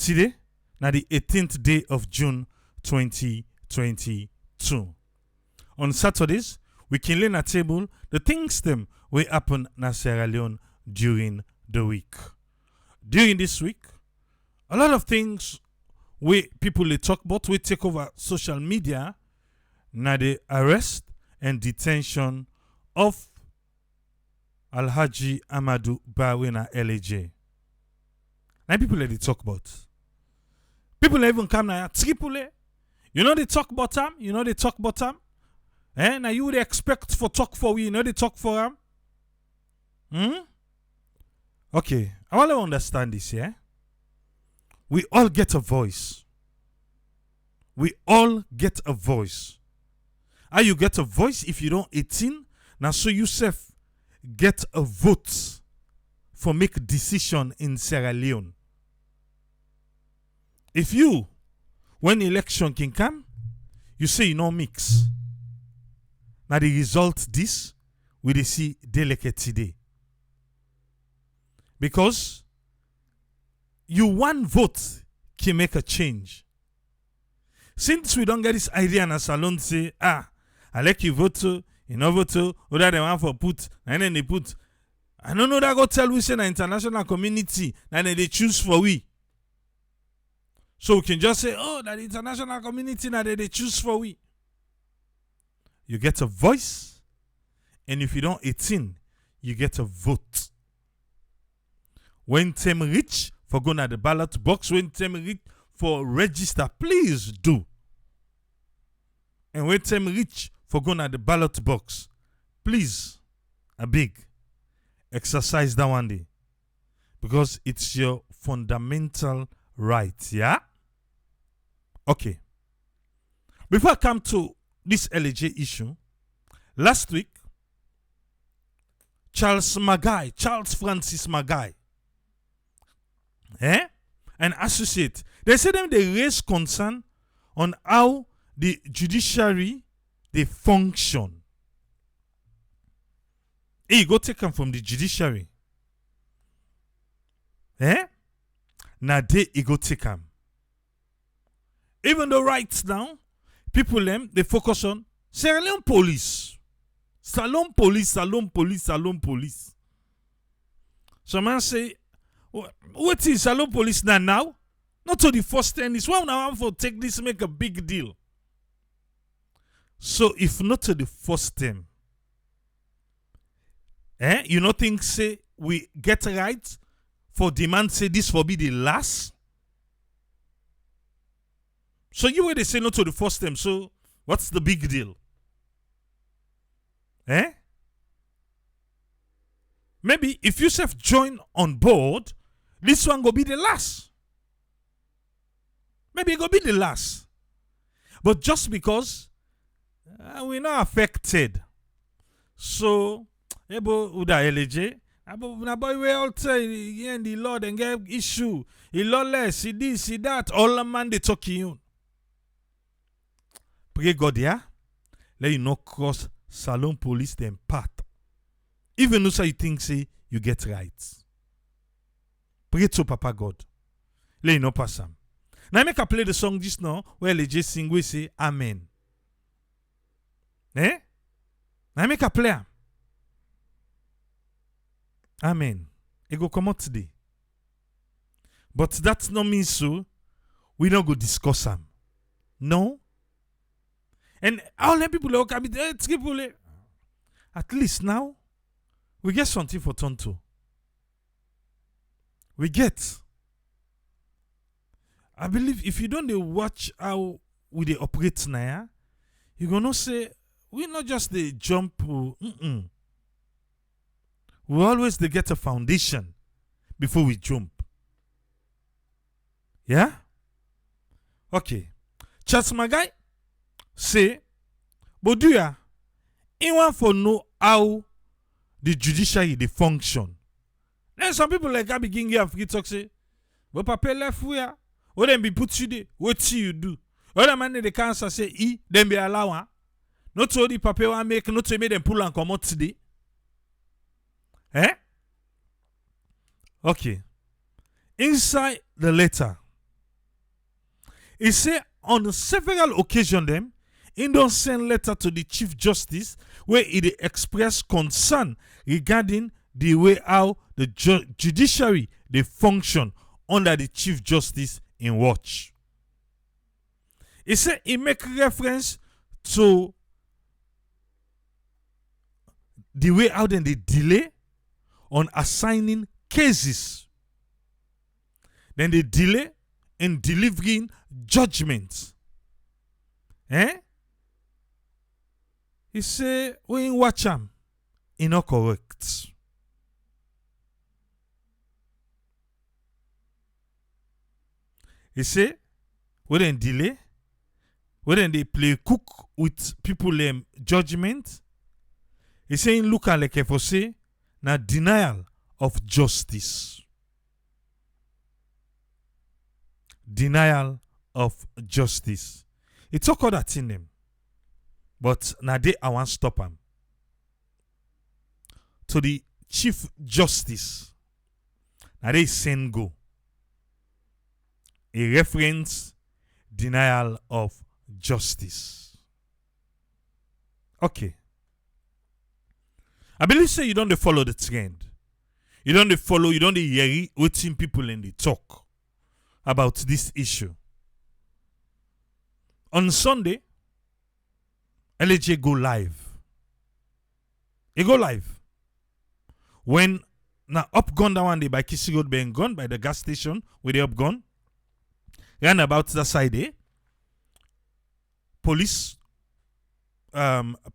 today, na the 18th day of June 2022. On Saturdays, we can learn at table the things them will happen na Sierra Leone during the week. During this week, a lot of things we people they talk about, we take over social media, na the arrest and detention of Alhaji Amadou Bawe na LAJ. Now people they talk about. People even come now Tripoli. You know they talk about them. You know they talk about them. Now you would expect for talk for we. You know they talk for them. Okay, I want to understand this. Yeah, we all get a voice. We all get a voice. How you get a voice if you don't 18? Now so yourself get a vote for make decision in Sierra Leone. If you, when election can come, you say you no mix. Now the result this, we dey see delicate today. Because you one vote can make a change. Since we don't get this idea in a salon say, I like you vote to, you know vote to, other than one for put, and then they put. I don't know that go tell we say the international community, and then they choose for we. So we can just say, oh, that international community, now they choose for we. You get a voice, and if you don't 18, you get a vote. When time reach for going at the ballot box, when time reach for register, please do. And when time reach for going at the ballot box, please, a big, exercise that one day. Because it's your fundamental right, yeah? Okay. Before I come to this LAJ issue, last week, Charles Francis Magai, an associate, they said them they raise concern on how the judiciary they function. Hey, go take them from the judiciary. Now they go take them. Even though right now, people they focus on Sierra Leone police. Salon police. So man say, what is Salon police now? Not to the first time. This one now for take this make a big deal. So if not to the first time, you not think say we get right for demand say this for be the last? So you where they say no to the first time, so what's the big deal? Maybe if you self join on board, this one go be the last. Maybe it go be the last. But just because we're not affected. So, Uda LAJ, boy we all say in the Lord and get issue. He lawless, he this, he that, all the man they talking you. Pray God, yeah? Let you not cross Salon police them path. Even though you think say you get right. Pray to Papa God. Let you not pass him. Now I make a play the song just now where LAJ sing we say Amen. Now I make a play. Amen. It go come out today. But that's not mean so we don't go discuss them. No. And all the people look at me, at least now, we get something for Tonto. We get. I believe if you don't watch how we operate now, you're going to say, we not just the jump. We always they get a foundation before we jump. Yeah? Okay. Charles Magai say, but do ya? You want for know how the judiciary they function. Then some people like I begin here free talk say, but papa left where? What then be put you there? What see you do? Other man they can't say then be allow. Not so the papa want make, not to make them pull and come out today. Okay. Inside the letter, He say on several occasions them, he don send letter to the Chief Justice where he dey express concern regarding the way how the judiciary dey function under the Chief Justice in watch. He say he make reference to the way how dem dey delay on assigning cases. Then they delay in delivering judgments. He say, when watch am, he not correct. He say, when delay, when they play cook with people judgment, he saying look at like for say, na denial of justice. Denial of justice. He talk all that in them. But now they I want stop him. To the Chief Justice. Now they send go. A reference denial of justice. Okay. I believe say you don't follow the trend. You don't follow, you don't hear waiting people in the talk about this issue. On Sunday, LAJ go live. He go live. When now up gone that one day by Kissy Road being gone by the gas station where they up gone. Ran about that side police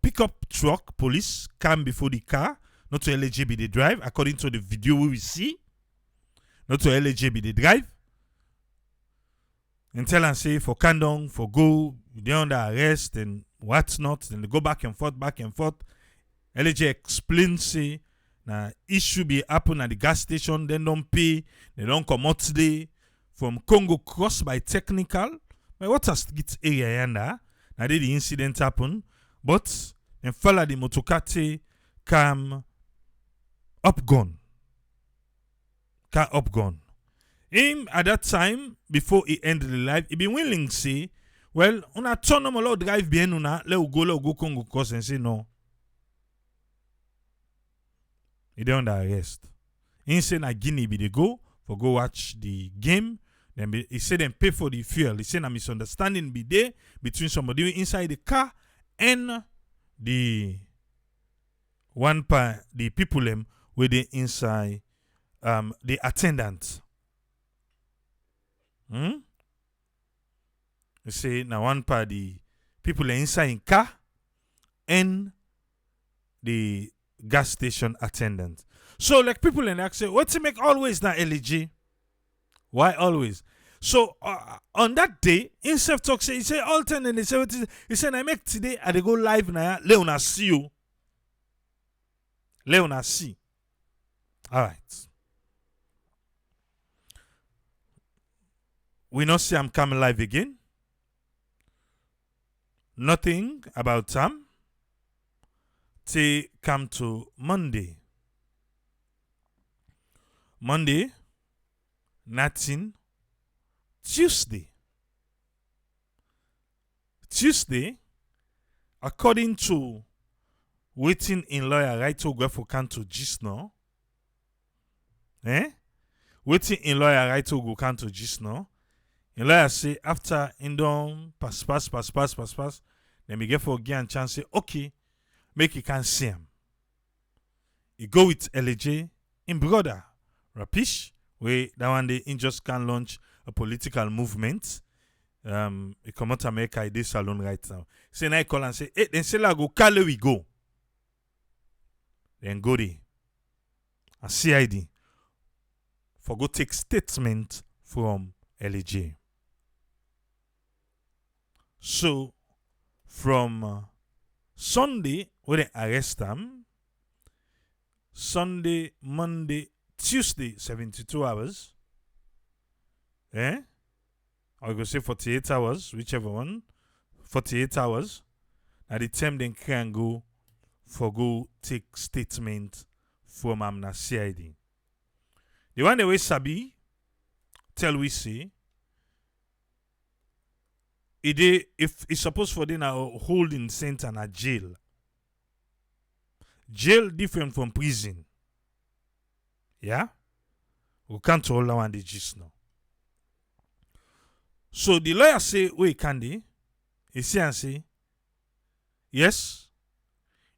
pickup truck police come before the car, not to LAJ be the drive, according to the video we see. Not to LAJ be the drive. And tell and say for Kandong, for go, they're under arrest and what's not. Then they go back and forth, back and forth. LAJ explains say na issue be happen at the gas station, then don't pay, they don't come out today. From Congo cross by technical. But what has get area yanda? Now the incident happen. But then follow the motokate come up gone. Car up gone. Him at that time, before he ended the life, he been willing to say, well, una turn them a drive bien una, let go Congo cross and say no. He dey under arrest. He say na Guinea be they go for go watch the game. Then he said them pay for the fuel. He said a misunderstanding be there between somebody inside the car and the the people with the inside the attendant. He say now one part the people inside in car and the gas station attendant. So like people in ask say, what's to make always na LAJ? Why always? So on that day, himself talk say, he say all 10 and the 70s, he said I make today I dey go live now. Leone see you. Leone see. Alright. We not see I'm coming live again. Nothing about Sam. Till come to Monday. Monday. Nothing. Tuesday, according to waiting in lawyer right to go for canto gist now. Waiting in lawyer right to go canto gist now. In lawyer say after in don pass, then we get for again chance say okay, make he can see him. He go with LAJ in brother Rapish. Where that one day in just can launch a political movement. He come out America I dey salon right now. Say now I call and say, hey, then say la go Kale we go. Then go there. A CID. For go take statement from LAJ. So from Sunday, when they arrest them, Sunday, Monday, Tuesday, 72 hours. Or you go say 48 hours, whichever one. 48 hours. At the time then can go take statement from Amna CID. The one the way Sabi tell we say if it's supposed for them a holding center and a jail. Jail different from prison. Yeah? We can't hold that one the gist now. So the lawyer say, wait, Candy, he say and say, yes,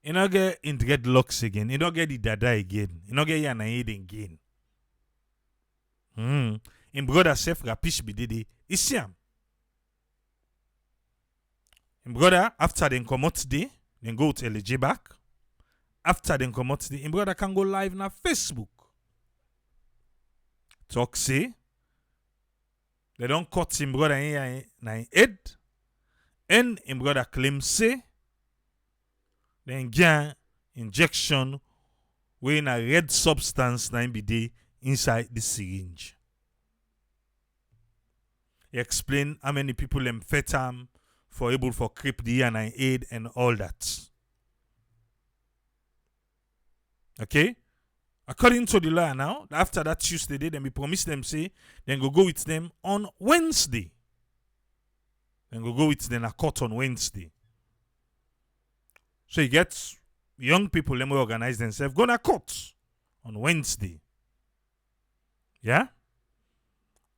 you don't get in dreadlocks again, you don't get the dada again, you don't get your head again. In brother self rapish bididi, he see him. In brother, after they come out today, then go to LAJ back. After they come out today, in brother can go live na Facebook. Talk say, they don't cut him brother in head. And him brother claim say, then get injection with a red substance na be dey inside the syringe. He explain how many people them fet am for able for creep the and aid and all that. Okay? According to the law now, after that Tuesday day, then we promise them say, then go with them on Wednesday. Then go with them a court on Wednesday. So you get young people, them will organize themselves, go to court on Wednesday. Yeah?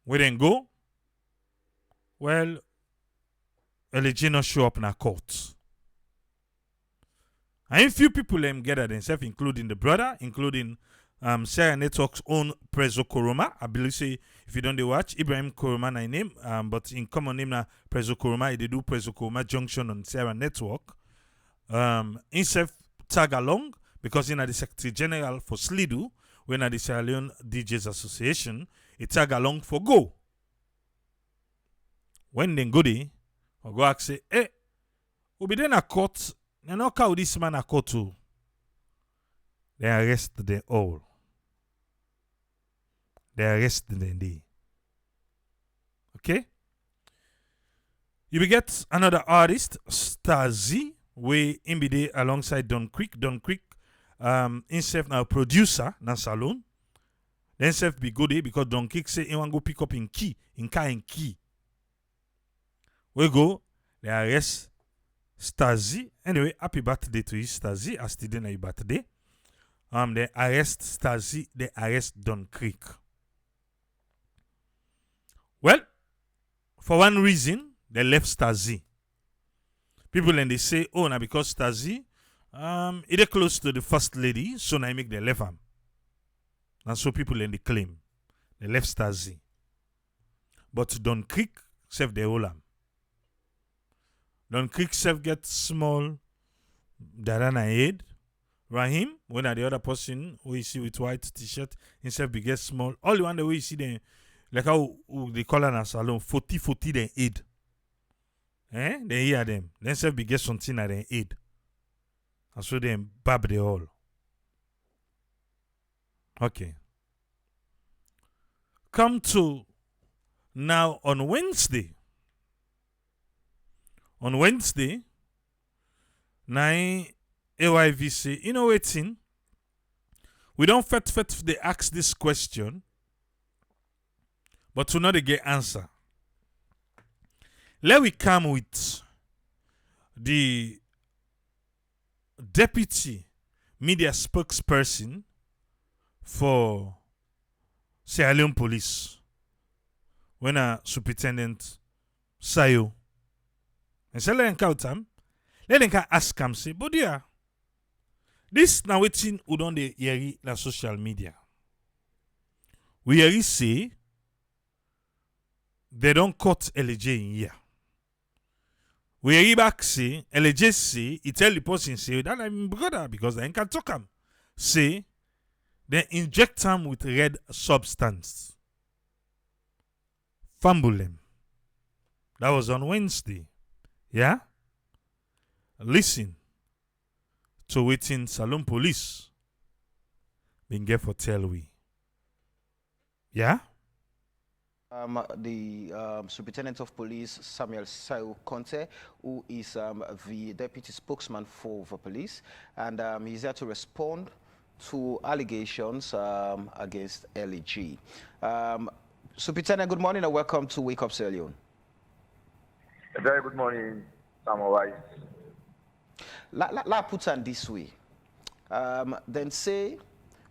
Where then go? Well, LAJ not show up in a court. And few people them gather themselves, including the brother, including Sarah Network's own Prezo Koroma. I believe say if you don't watch, Ibrahim Koroma na name, but in common name na Prezo Koroma, they do Prezo Koroma Junction on Sarah Network. Himself tag along because in the Secretary General for SLIDU, when at the Sierra Leone DJs Association, he tag along for go. When they go there, or go ask say, hey, we be then a court, and not how this man a court to. They arrest them all. They arrest them there. Okay? You will get another artist, Star Z, where in be there alongside Don Quick. Don Quick, himself now producer, na salon. Then self be good there because Don Quick say he want go pick up in key, in car in key. We go, they arrest Stasi. Anyway, happy birthday to you, Stasi. As today na your birthday. They arrest Stasi, they arrest Don Creek. Well, for one reason, they left Stasi. People then they say, oh, now because Stasi, it is close to the first lady, so now make they left him. And so people then they claim they left Stasi. But Don Creek saved the whole am. Don Creek self get small Darana head. Rahim, when the other person who you see with white t-shirt, himself be get small. All the one the way you see them, like how they call in a salon, 40 them head. They hear them. Then self be get something at their head. And so them bab the all. Okay. Come to now on Wednesday. On Wednesday, 9 AYVC, you know waiting. We don't they ask this question, but to not get answer. Let we come with the deputy media spokesperson for Sierra Leone Police, when a Superintendent Sayo. And so let them ask him, say, but yeah, this now waiting we don't hear la social media. We hear say they don't cut LAJ in here. We hear back say LAJ say he tell the person say that I'm brother because they can talk him. Say they inject him with red substance. Fumble him. That was on Wednesday. Yeah? Listen to waiting Salon Police been get for tell we. Yeah? The Superintendent of Police, Samuel Sayo Conte, who is the Deputy Spokesman for the police, and he's here to respond to allegations against LAJ. Superintendent, good morning and welcome to Wake Up Sierra Leone. A very good morning, Samuel Wise. La put on this way. Then say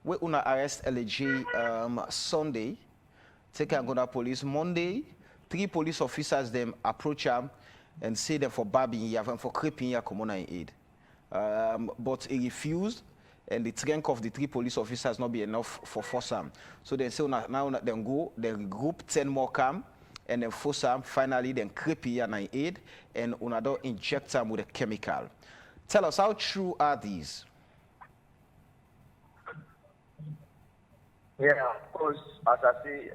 we una arrest LAJ Sunday, take Angola police Monday. 3 police officers them approach him and say them for babbing here and for creeping here come on in aid. But he refused, and the strength of the 3 police officers not be enough for force him. So they say now then go, then group 10 more come, and then force him. Finally, then creep here and aid, and una don't inject him with a chemical. Tell us, how true are these? Yeah, of course, as I say,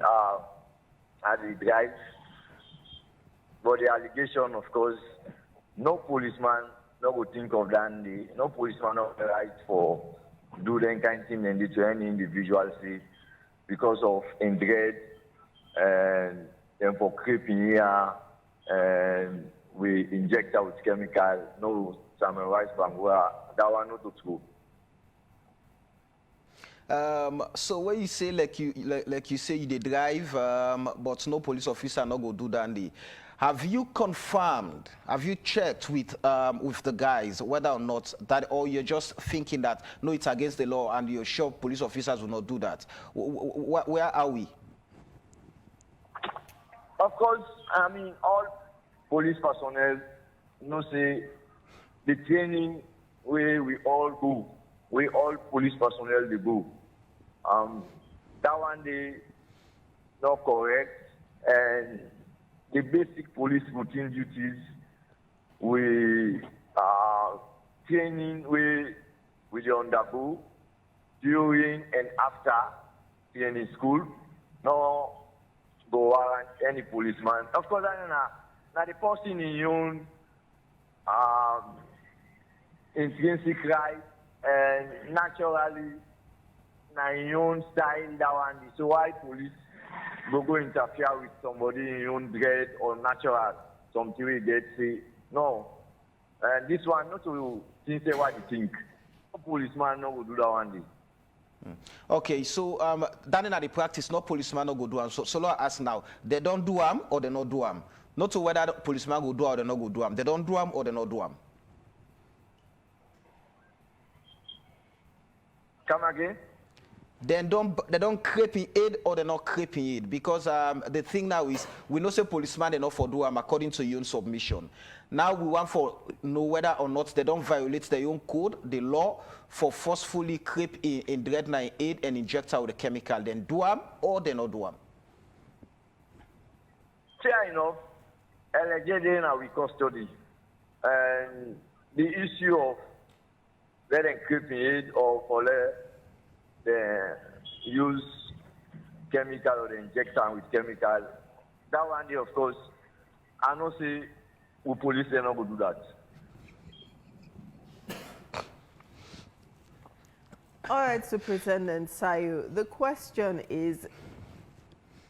at the drive, but the allegation, of course, no policeman no would think of that day. No policeman have the right for do that kind of thing and to any individual say because of in dread and then for creeping here and we inject out chemical. No, Samuel Rice Bangua, that one not to true. So when you say like you say you did drive, but no police officer not go do that day. Have you confirmed? Have you checked with the guys whether or not that, or you're just thinking that no, it's against the law, and you're sure police officers will not do that? Where are we? Of course, I mean all police personnel, you know, say the training where we all go, we all police personnel they go. That one day not correct, and the basic police routine duties we training we undergo during and after training school. No go warrant any policeman. Of course, I know now the person in your own intrinsic right and naturally now in your own style that one. So why police go interfere with somebody in your own dread or natural something we get say no. And this one not to think say what you think. No policeman no will do that one day. Okay, so that in the practice, no policeman no go do them. So let us now, they don't do them or they not do them. Not to whether the policeman go do or they not go do them. They don't do them or they not do them. Come again? They don't creep in aid or they're not creeping aid, because the thing now is we know say policeman they not for do them according to your own submission. Now we want for know whether or not they don't violate their own code, the law, for forcefully creep in dread nine aid and inject out the chemical. Then do them or they not do them. Fair enough. LAJ now we custody, and the issue of letting creep in aid or for they use chemical or they inject them with chemical. That one day, of course, I know say we police they not go do that. All right, Superintendent Sayu, the question is,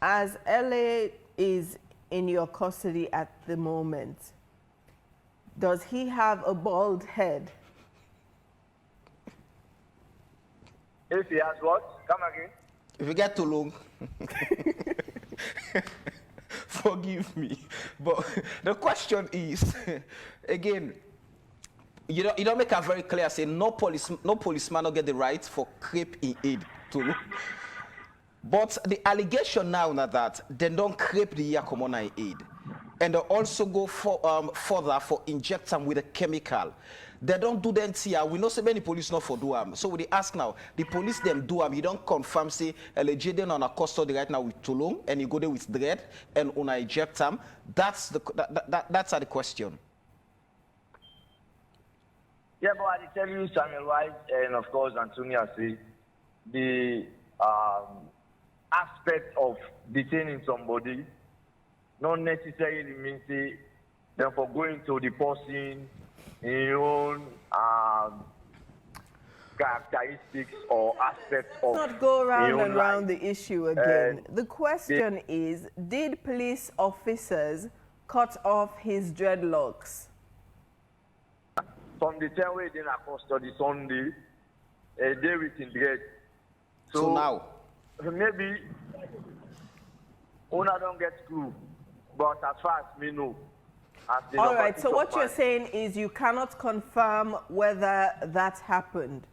as LA is in your custody at the moment, does he have a bald head? If he has what? Come again. If you get too long, forgive me. But the question is, again, you don't make it very clear. Say no policeman don't get the right for creep in aid to. But the allegation now that they don't creep the year common in aid, and they also go for further for inject them with a chemical. They don't do them here. We know so many police not for do them. So we ask now, the police them do them. You don't confirm say LAJ them on a custody right now with Toulon, and you go there with dread and on eject them. That's the the question. Yeah, but I tell you, Samuel White, and of course Antonia say the aspect of detaining somebody not necessarily means say them for going to the person in your own characteristics or aspects of. Not go round and round life. the issue again. The question is, did police officers cut off his dreadlocks? From the time we did a custody Sunday, a day within dread. So now, maybe owner don't get clue, but as far as me know, as the All number right, two so top what you're man. saying is you cannot confirm whether that happened.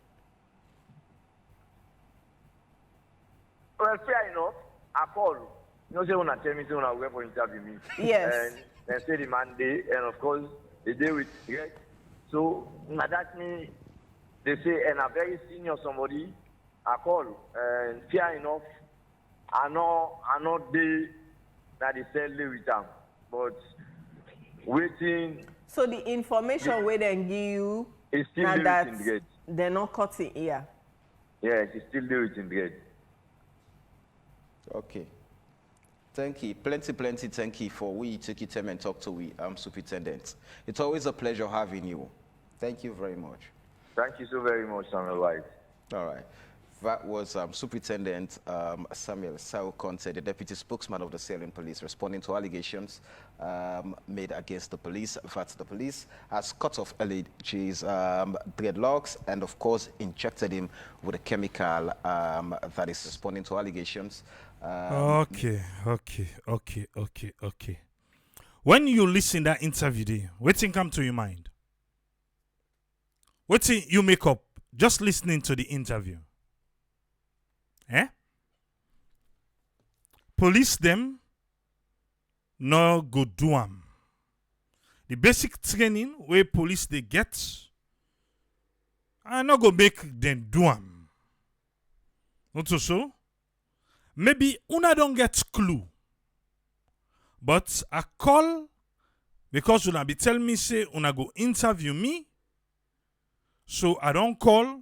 Well, fair enough. I call. You know, say when I tell me, say when I go for interview me. Yes. And say the Monday, and of course the day with right. So now that me, they say, and a very senior somebody, I call. And fair enough, I know they that they sell with them, but waiting So the information we then give you is still now there that in grade. they're not cutting here. Yes, it's still there in grade. Okay. Thank you. Plenty thank you for we take your time and talk to we superintendent. It's always a pleasure having you. Thank you very much. Thank you so very much, Samuel White. All right. That was Superintendent Samuel Sao Conte, the deputy spokesman of the Sierra Police, responding to allegations made against the police. That the police has cut off LAJ's dreadlocks and, of course, injected him with a chemical that is responding to allegations. Okay. When you listen that interview, there, what thing come to your mind? What thing you make up just listening to the interview? Eh? Police them no go do am. The basic training where police they get, I not go make them do am. Not so? Maybe una don't get clue. But I call because una be tell me say una go interview me. So I don't call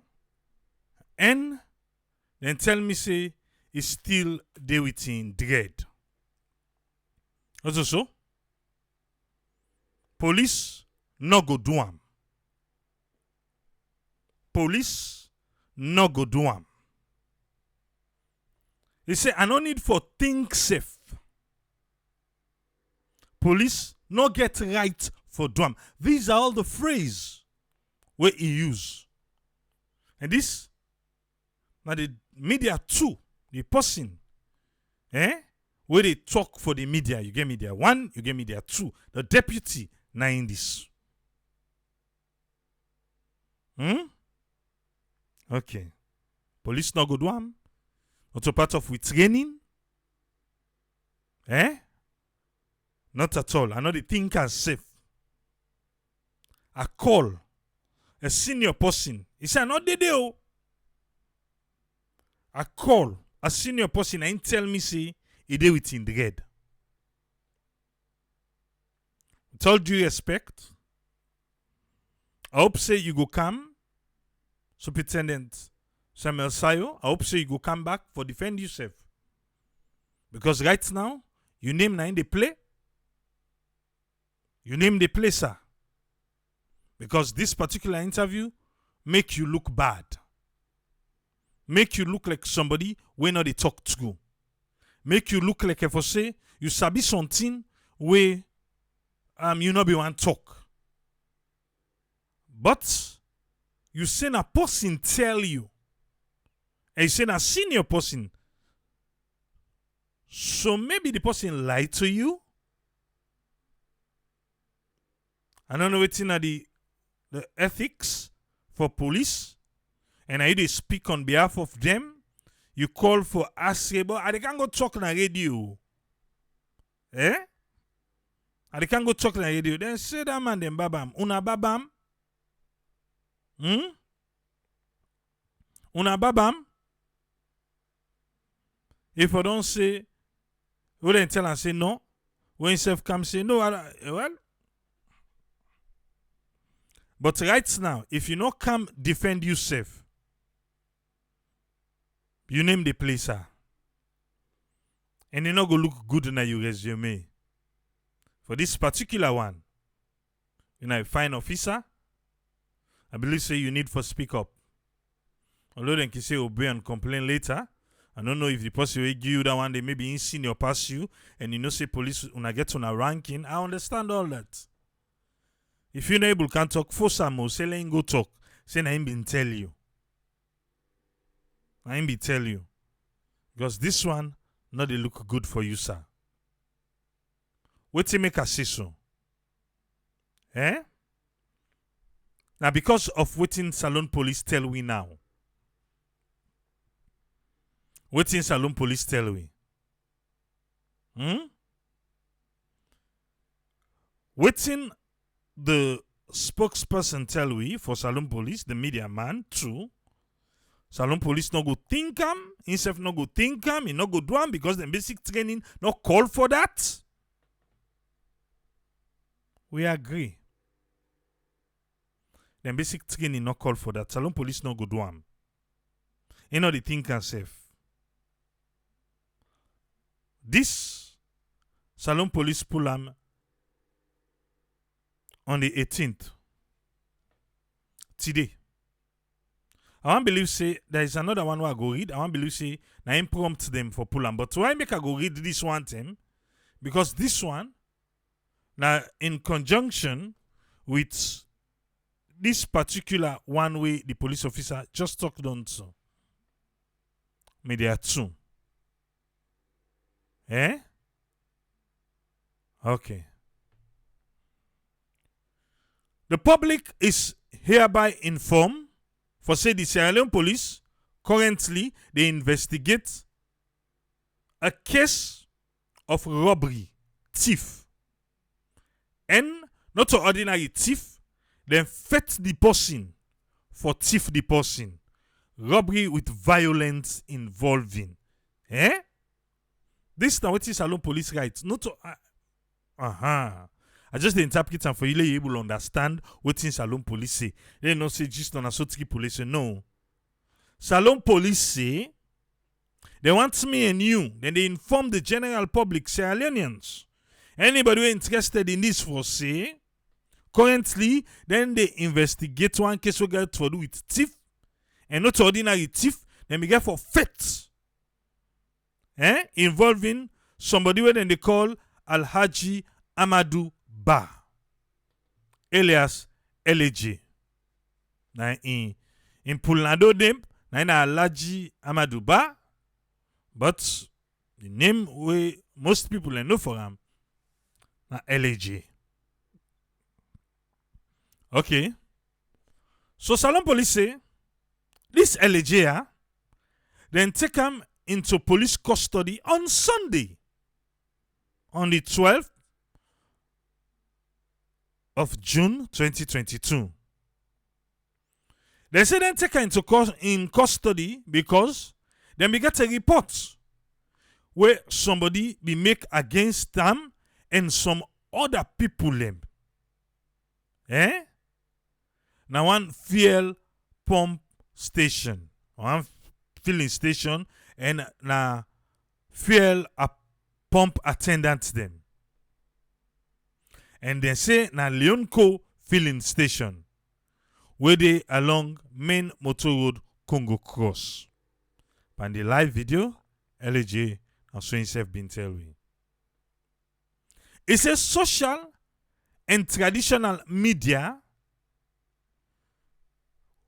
and then tell me say it's still there within dread. Also so? Police no go do am. Police no go do am. They say I no need for think safe. Police no get right for do am. These are all the phrase where he use. And this now the media too, the person, where they talk for the media, you get media one, you get media two. The deputy now in this. Okay. Police no go do am. Also part of with training. Not at all. I know the thing as safe. I call a senior person. He said, not the deal. I call a senior person and tell me say he did within the red. With all due respect, I hope say you go come, Superintendent Samuel Sayo. I hope say you go come back for defend yourself. Because right now, you name na in the play. You name the play, sir. Because this particular interview make you look bad. Make you look like somebody we not they talk to. Make you look like if I say you sabi something where you not be one talk. But you say a person tell you, and you say a senior person. So maybe the person lied to you. I don't know what's in the ethics for police. And I they speak on behalf of them. You call for asable. I can't go talk on radio. I can't go talk on radio. Then say that man then babam. Una babam. Una babam. If I don't say, we then tell and say no. When self come say no, well. But right now, if you not come defend yourself, you name the placer. And you not go look good in your resume. For this particular one, a fine officer, I believe say you need for speak up. Although they can say obey and complain later. I don't know if the person will give you that one, they maybe in senior pass you, and you know say police when I get on a ranking. I understand all that. If you're not able can talk for some say let him go talk. Say I ain't been tell you. I ain't be tell you. Because this one not they look good for you, sir. What you make a say so? Eh? Now, because of waiting Salon police tell we now. Waiting Salon police tell we. Waiting the spokesperson tell we for Salon police, the media man, true. Salon police no go think am, himself no go think am, he no go do am because the basic training no call for that. We agree. The basic training no call for that. Salon police no go do am. You know the think herself. This Salon police pull am on the 18th. Today. I want believe say there is another one where I go read. I want believe say na him prompt them for pull am. But why make I go read this one thing? Because this one now in conjunction with this particular one way the police officer just talked on to. May there are two. Eh? Okay. The public is hereby informed for say the Sierra Leone police currently they investigate a case of robbery, thief. And not an ordinary thief, then fet the person for thief the person. Robbery with violence involving. Eh? This is what Salon police writes. Not to, I just interpret and for you able to understand what Salon police say. They don't say just on a sotri police. No. Salon police say they want me and you. Then they inform the general public, Sierra Leoneans. Anybody who interested in this for say, currently, then they investigate one case we get to do with thief. And not ordinary thief. Then we get for theft. Involving somebody where then they call LAJ Amadou Ba, alias LAJ. Now in Pulnado name, now LAJ Amadou Ba, but the name we most people know for him, now LAJ. Okay. So Salon police say this LAJ then take him into police custody on Sunday, on the 12th of June 2022. They say then take her into in custody because then we get a report where somebody be make against them and some other people them. Now one fuel pump station, one filling station, and na fuel a pump attendant them. And they say na Leone filling station where they along main motor road Congo Cross. And the live video, LAJ and so himself been tell we. It says social and traditional media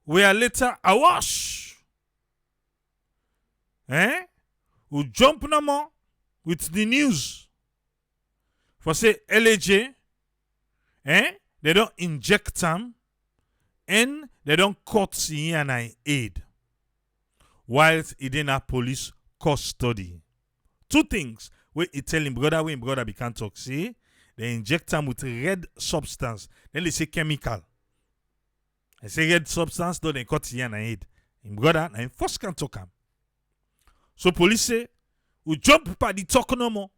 were later awash. Who jump no more with the news. For say LAJ, they don't inject them and they don't cut in and aid. Whilst it in a police custody. Two things where it tell him brother when brother be can't talk. See, they inject them with red substance. Then they say chemical. I say red substance, though they cut in and aid. In brother, and first can't talk him. So police say, we jump by the talk no more.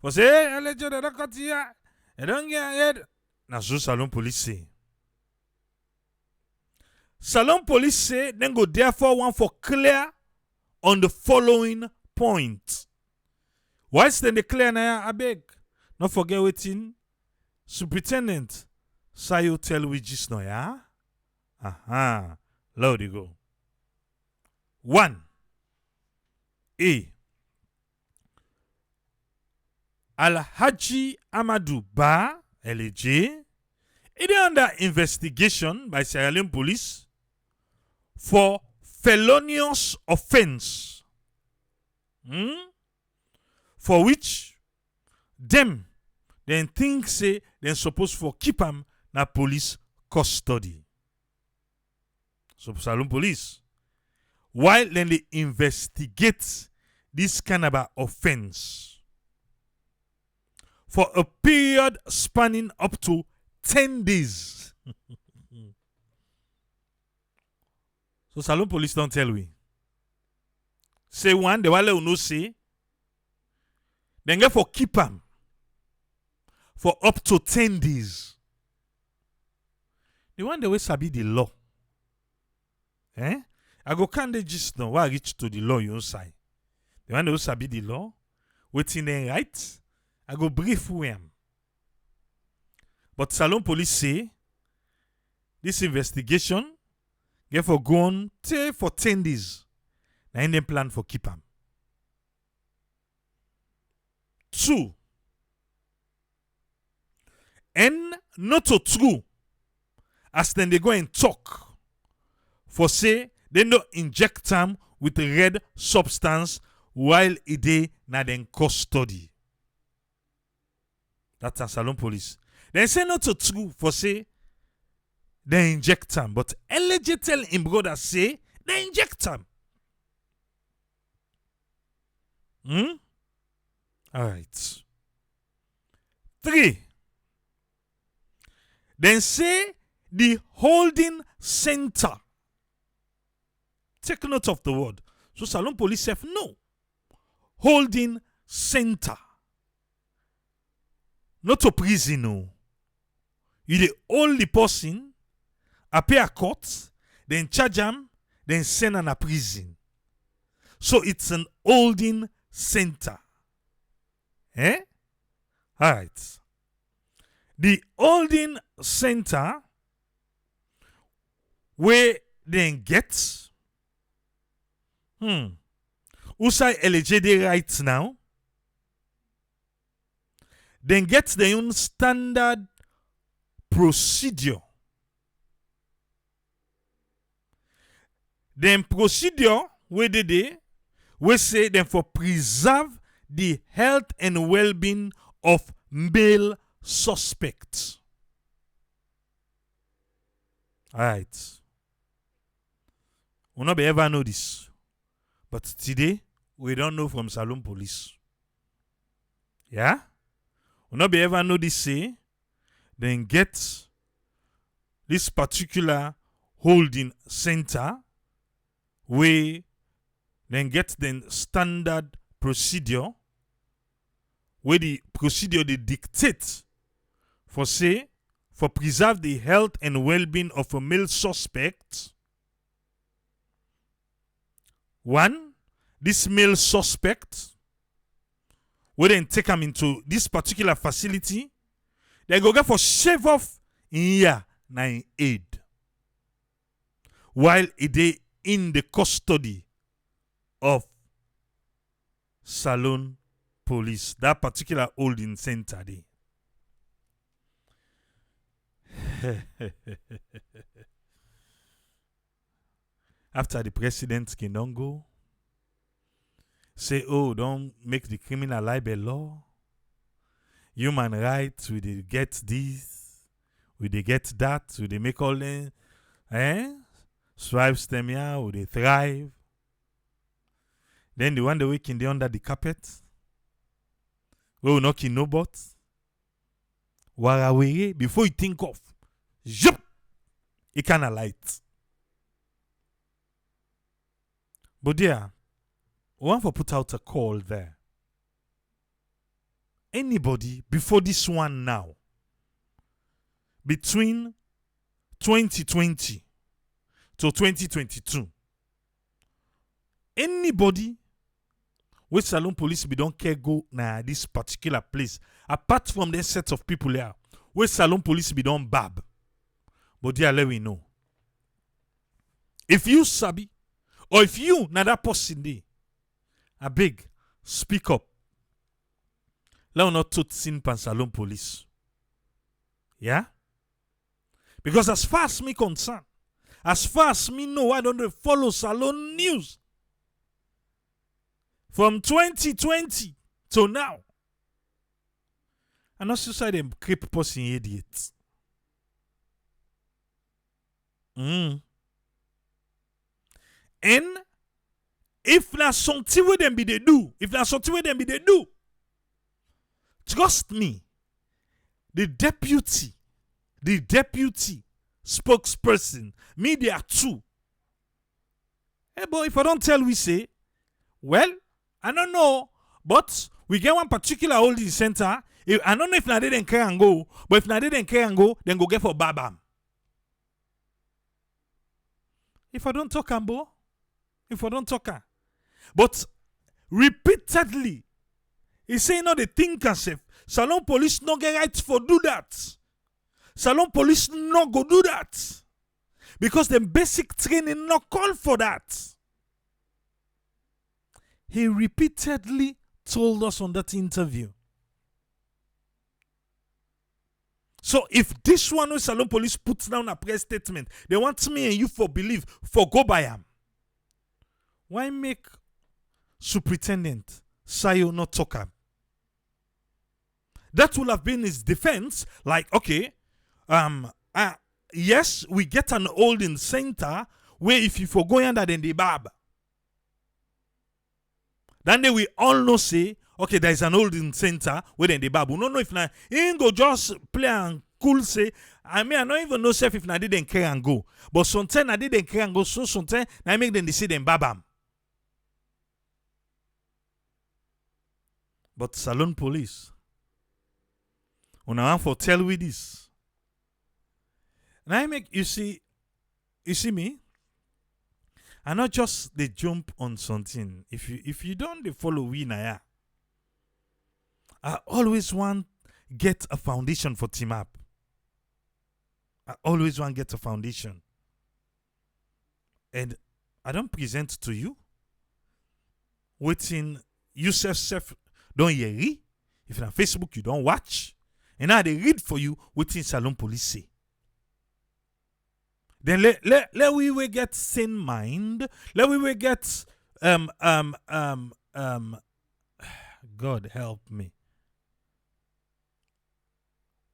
For say, hey, LAJ, they don't cut here. They don't get ahead. Now, so Salon police say. Salon police say, then go therefore one for clear on the following point. Whilst then they clear now, I beg. Not forget waiting. Superintendent, Sayo tell we just now, yeah? Loud you go. 1. A. LAJ Amadou Ba, LAJ, is under investigation by Sierra Leone police for felonious offense, for which them then think say then supposed for keep him na police custody. So Salon Police, while then they investigate this kind of a offense for a period spanning up to 10 days. So Salon Police don't tell we. Say one, the wale no say, then get for keep him for up to 10 days. The one the way sabi the law. I go can they just know why reach to the law you say. The one the sabi the law, waiting then right, I go brief them. But Salon Police say this investigation get for go on for 10 days. Now in them plan for keep him. 2. And not so true. As then they go and talk. For say they no inject them with a red substance while it dey na then custody. That's a Salon Police. Then say not so true for say they inject them. But LAJ tell him brother say they inject them. Alright. 3. Then say the holding center. Take note of the word. So Salon Police say no. Holding center. Not a prison, no. You the only person appear a court, then charge him, then send him a prison. So it's an holding center. Alright. The holding center where then get who say LAJ right now, then get their own standard procedure. Then procedure where they we say then for preserve the health and well-being of male suspects. Alright. We'll not be ever know this. But today, we don't know from Salon Police. Yeah? We'll not be ever know this say, then get this particular holding center where then get the standard procedure where the procedure they dictate for say for preserve the health and well-being of a male suspect. 1, this male suspect will then take him into this particular facility. They go get for shave off in here na in aid while it is in the custody of Salon Police, that particular holding center there. After the president can don't go, say, oh, don't make the criminal libel law. Human rights, we they get this, we they get that, we they make all them, strive stem here, we they thrive. Then the one the week in the under the carpet, we will knock in no but. Warawere, before you think of, zhup, it kind of light. But there, we want to put out a call there. Anybody before this one now, between 2020 to 2022, anybody with Salon Police we don't care go na this particular place, apart from the set of people here, with Salon Police we don't bab. But there let we know. If you sabi, or if you na that person dey, I beg, speak up. Let us not tot sin pan Salon Police. Yeah? Because as far as me concerned, as far as me know, I don't follow Salon news. From 2020 to now, And not suicide them creep person idiots. And if na something with them be they do, trust me, the deputy spokesperson, media too. Hey boy, if I don't tell we say, well, I don't know, but we get one particular holding center. I don't know if na they didn't care and go, but if na they didn't care and go, then go get for Babam. If I don't talk, Ambo, but repeatedly, he say no, they think herself. Salon police no get right for do that. Salon police no go do that. Because the basic training no call for that. He repeatedly told us on that interview. So if this one with Salon police puts down a press statement, they want me and you for believe, for go by him. Why make Superintendent Sayo not talk him? That would have been his defense. Like, okay, yes, we get an holding center where if you for go under then the bab. Then they will all know say, okay, there is an holding center where then the bab. We don't know if na he ain't go just play and cool say. I mean, I don't even know if na didn't care and go. But sometimes I didn't care and go, so sometimes I make them they say them babam. But Salon police, when I want for tell we this. And I make you see me. I not just they jump on something. If you don't they follow we na, I always want get a foundation for team up. I always want get a foundation. And I don't present to you. Waiting you self don't hear it. If you're on Facebook you don't watch. And now they read for you waiting Salon police say. Then let we get sane mind. Let we get God help me.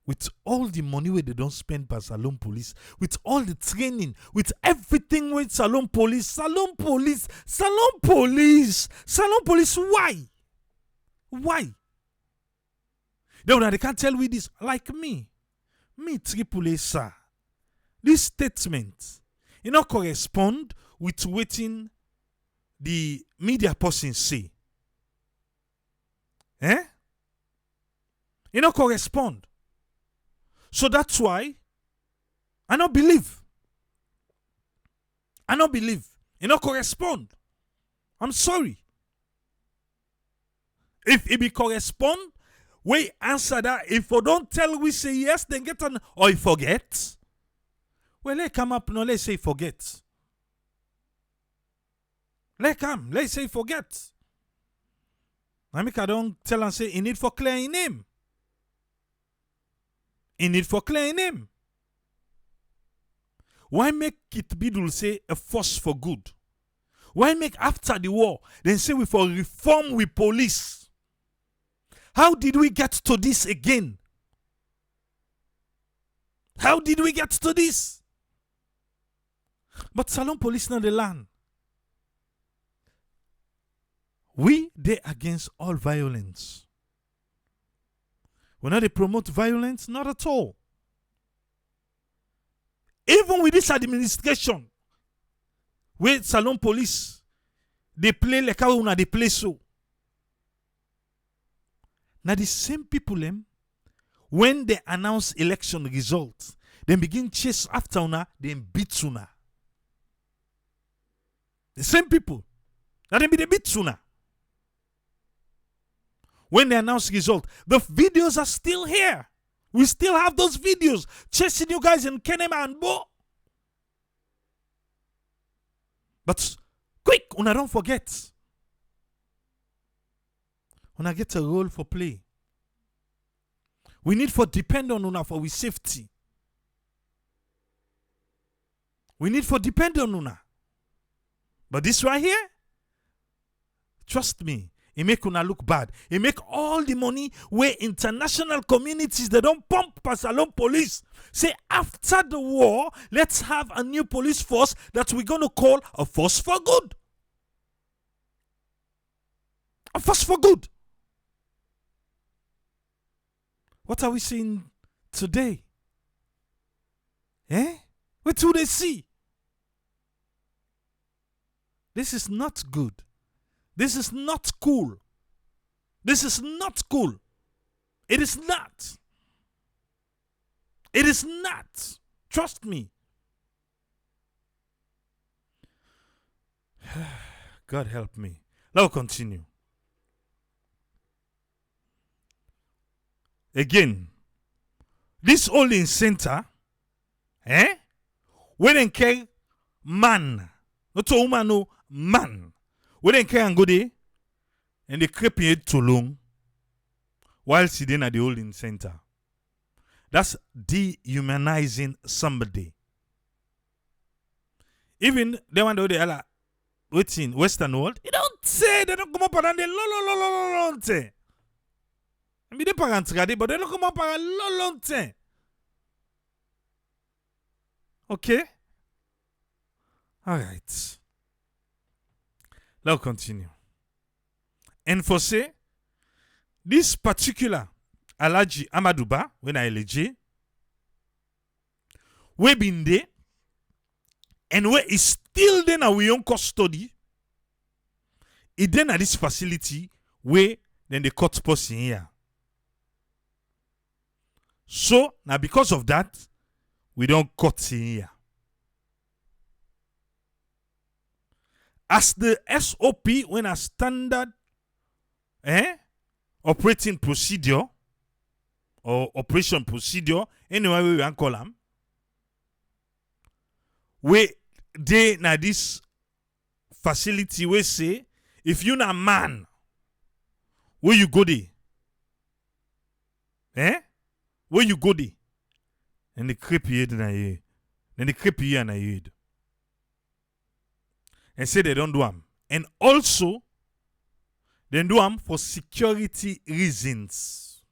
With all the money where they don't spend by Salon police, with all the training, with everything with Salon police, why? Why? They can't tell we this. Like me Triple A, sir. This statement, correspond with waiting the media person say. Correspond. So that's why I don't believe. Correspond. I'm sorry. If it be correspond, we answer that. If we don't tell we say yes, then get on or you forget. Well, let come up no, let's say forget. Let's say forget. I make I don't tell and say in need for clear in him. Why make it Bidul say a force for good? Why make after the war then say we for reform with police? How did we get to this again? How did we get to this? But Salon police not the land. We they against all violence. We not they promote violence, not at all. Even with this administration, where Salon police they play like how they play so. Now the same people them, when they announce election results, they begin chase after una, then beat una. The same people. Now they be the beat una. When they announce result, the videos are still here. We still have those videos chasing you guys in Kenema and Bo. But quick, una don't forget. Una get a role for play. We need for depend on una for we safety. We need for depend on una. But this right here, trust me, It make una look bad. It make all the money where international communities, they don't pump Salon police. Say after the war, let's have a new police force that we're going to call a force for good. A force for good. What are we seeing today? What do they see? This is not good. This is not cool. This is not cool. It is not. It is not. Trust me. God help me. Now continue. Again, this holding center, we don't care man, not a woman, no man. We don't care and go there, and they creep it too long while sitting at the holding center. That's dehumanizing somebody. Even the one they are waiting Western world, they don't say, they don't come up and they don't say. I mean, they parents regarder, but they don't come up and long time. Okay? All right. Let's continue. And for say, this particular LAJ Amaduba, when I LAJ, we been there, and we is still there now we own custody. It then at this facility where then the court person here. So now because of that, we don't cut here. As the SOP when a standard operating procedure or operation procedure, anyway we can call them, we they na this facility we say if you na man, where you go there? Where you go there? And the creep here na here. Then the creep here na here. And say they don't do them. And also, they do them for security reasons.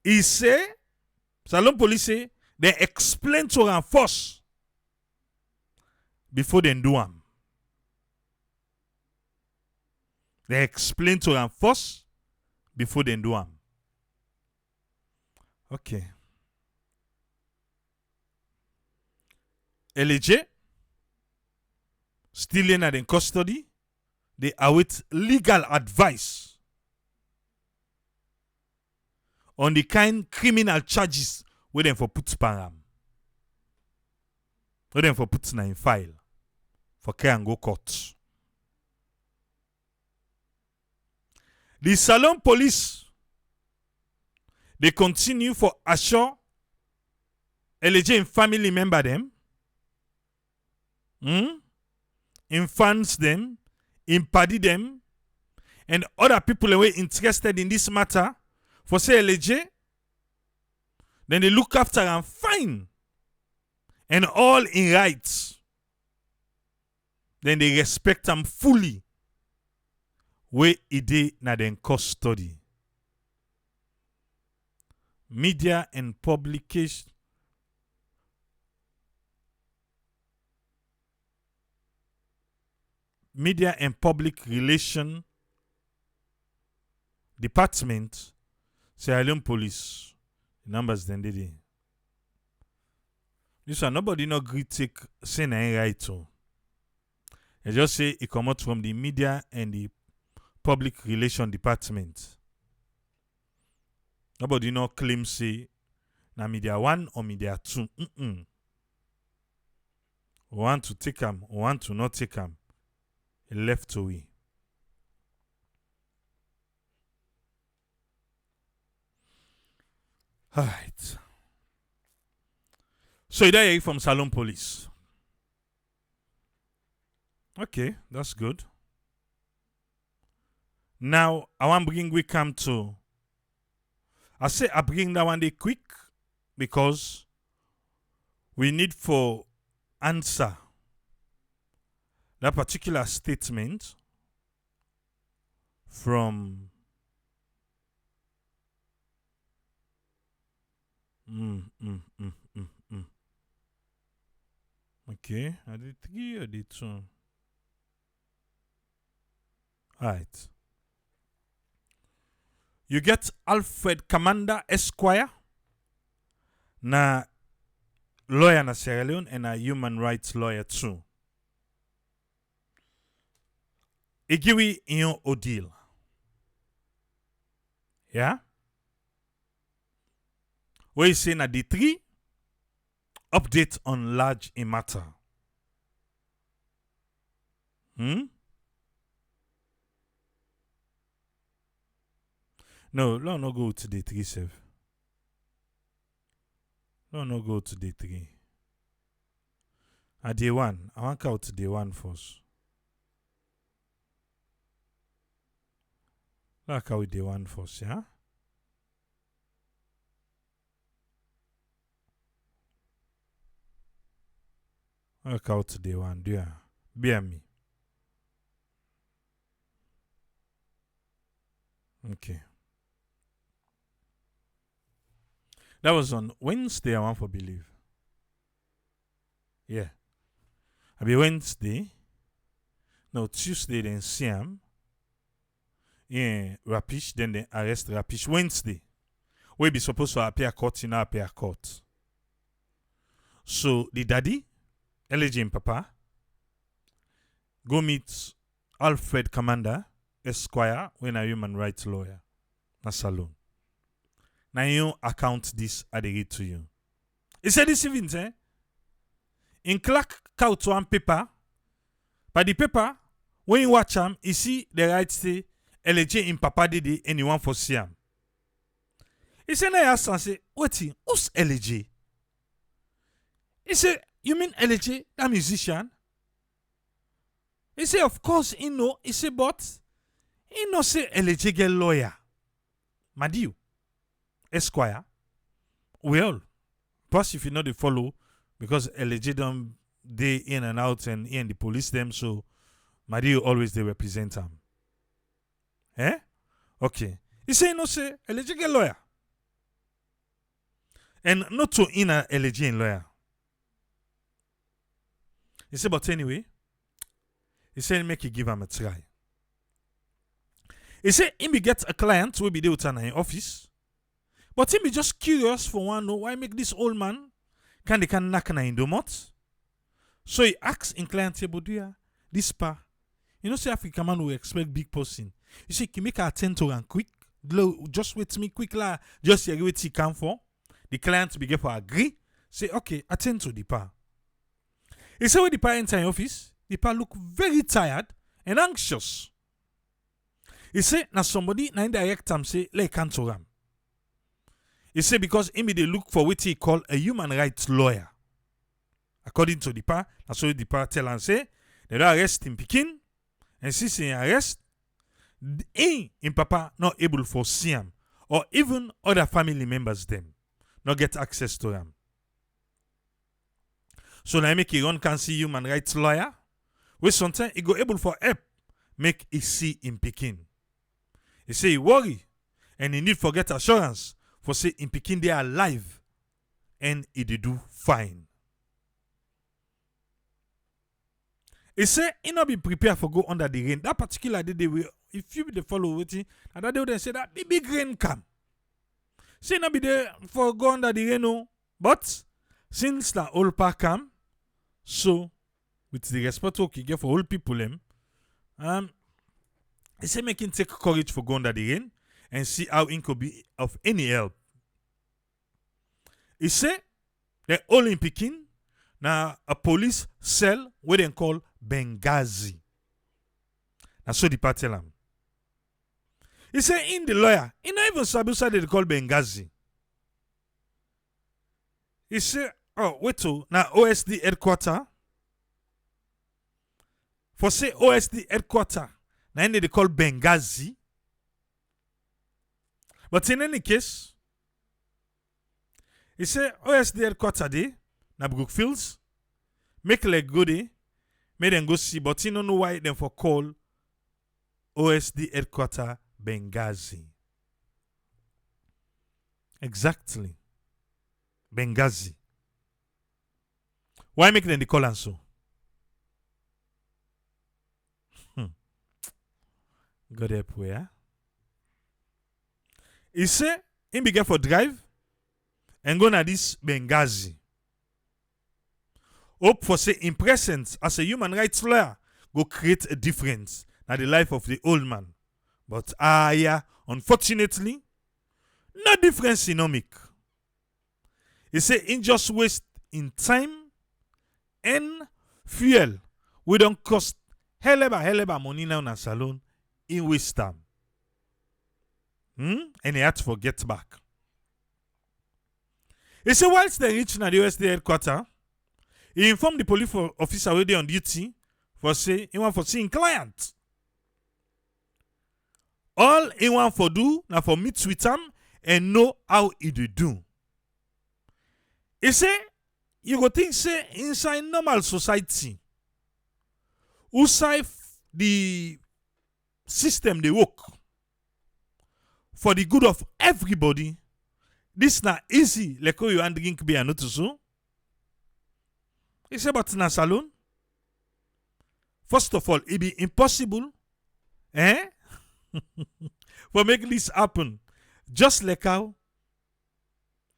He say, Salon Police say, they explain to them first before they do them. They explain to them first before they do them. Okay. LAJ, still in custody, they await legal advice on the kind criminal charges where them for put param. Where them for put in file for care and go court. The Salon Police, they continue for assure LAJ and family member them, infants them, impadi them, and other people who are interested in this matter for say LAJ, then they look after and fine and all in rights. Then they respect them fully where it is na den custody. Media and publication. Media and Public Relation Department, Sierra Leone Police. The numbers then did it. This one, nobody no agree take say na right so. They just say it come out from the Media and the Public Relation Department. Nobody no claim say na Media 1 or Media 2. We want to take them, we want to not take them. Left away. All right. So there you from Salon Police. Okay, that's good. Now I want to bring we come to. I say I bring that one day quick because we need for answer. that particular statement from Okay, are they 3 or they 2? Alright. You get Alfred Commander Esquire, na lawyer na Sierra Leone and a human rights lawyer too. Igiwi Ion Odile. Yeah? Where you say na the 3 update on LAJ in matter. No, let no go to the 3 7. Let no go to the 3. At day 1, I want to go to day 1 first. Let's go with day 1 first, yeah? Let's go to day 1, do ya? Bear me. Okay. That was on Wednesday, I want to believe. Yeah. I'll be Wednesday. No, Tuesday, then Siam. Yeah, Rapish, then they arrest Rapish. Wednesday. We be supposed to appear court in appear court. So, the daddy, LAJ and Papa, go meet Alfred Commander, Esquire, when a human rights lawyer. Na salon. Now you account this I read to you. He said this even, in Clark count one paper, by the paper, when you watch him, you see the right say, LAJ in Papa did anyone for Siam. He said, I asked and say, who's LAJ? He said, you mean LAJ, that musician? He said, of course, he know. He said, but he know say LAJ get lawyer. Madiu. Esquire. Well, plus if you know the follow, because LAJ don't they in and out and in the police them, so Madiu always they represent them. Eh? Okay. He say no say LAJ get lawyer. And not to in a LAJ in lawyer. He said, but anyway, he said make you give him a try. He said he may get a client who will be there with an office. But he be just curious for one know why make this old man can knock na in the mouth. So he asks in client table, this pa. You know say African man will expect big person. You say can make her attend to and quick. Just wait me quick la. Just hear what he come for. The client begin for agree. Say okay, attend to the pa. He say when the pa enter in office, the pa look very tired and anxious. He say na somebody na indirect him say let come to him. He say because him they look for what he call a human rights lawyer. According to the pa, that's what the pa tell and say they don't arrest him Pekin, and since he arrest, in Papa not able for see him or even other family members them not get access to him. So now make he run can see human rights lawyer, where sometimes he go able for help make he see in Pekin. He say he worry and he need forget assurance. For say in Pekin they are alive and he did do fine. He say he not be prepared for go under the rain. That particular day they will, if you be the follow waiting, and that day they say that the big rain come. Say not be there for go under the rain no. But since the old park come, so with the respect you get for old people he say make him take courage for go under the rain. And see how it could be of any help. He say the all in Pekin now a police cell where they call Benghazi. That's what the part tell him. He say in the lawyer, he not even sabi they call Benghazi. He say, oh wait to now OSD headquarter. For say OSD headquarter, now they call Benghazi. But in any case, he say OSD headquarters day, na Brookfields, make like go day, Made them go see, but he don't know why them for call OSD headquarter Benghazi. Exactly. Benghazi. Why make them the call and so? God help where? He say, him be get for drive and go na this Benghazi. Hope for say in presence as a human rights lawyer go create a difference in the life of the old man. But yeah, unfortunately, no difference in make. He say in just waste in time and fuel. We don't cost helleba money now in a salon in waste time. And he had to forget back. He say whilst they reach na the USD headquarters, he informed the police officer already on duty for say he want for seeing client. All he want for do na for meet with him and know how he do. He say you go think say inside normal society, outside the system they work for the good of everybody. This na easy like how you and drink beer not so. He say but na salon. First of all, it be impossible for make this happen. Just like how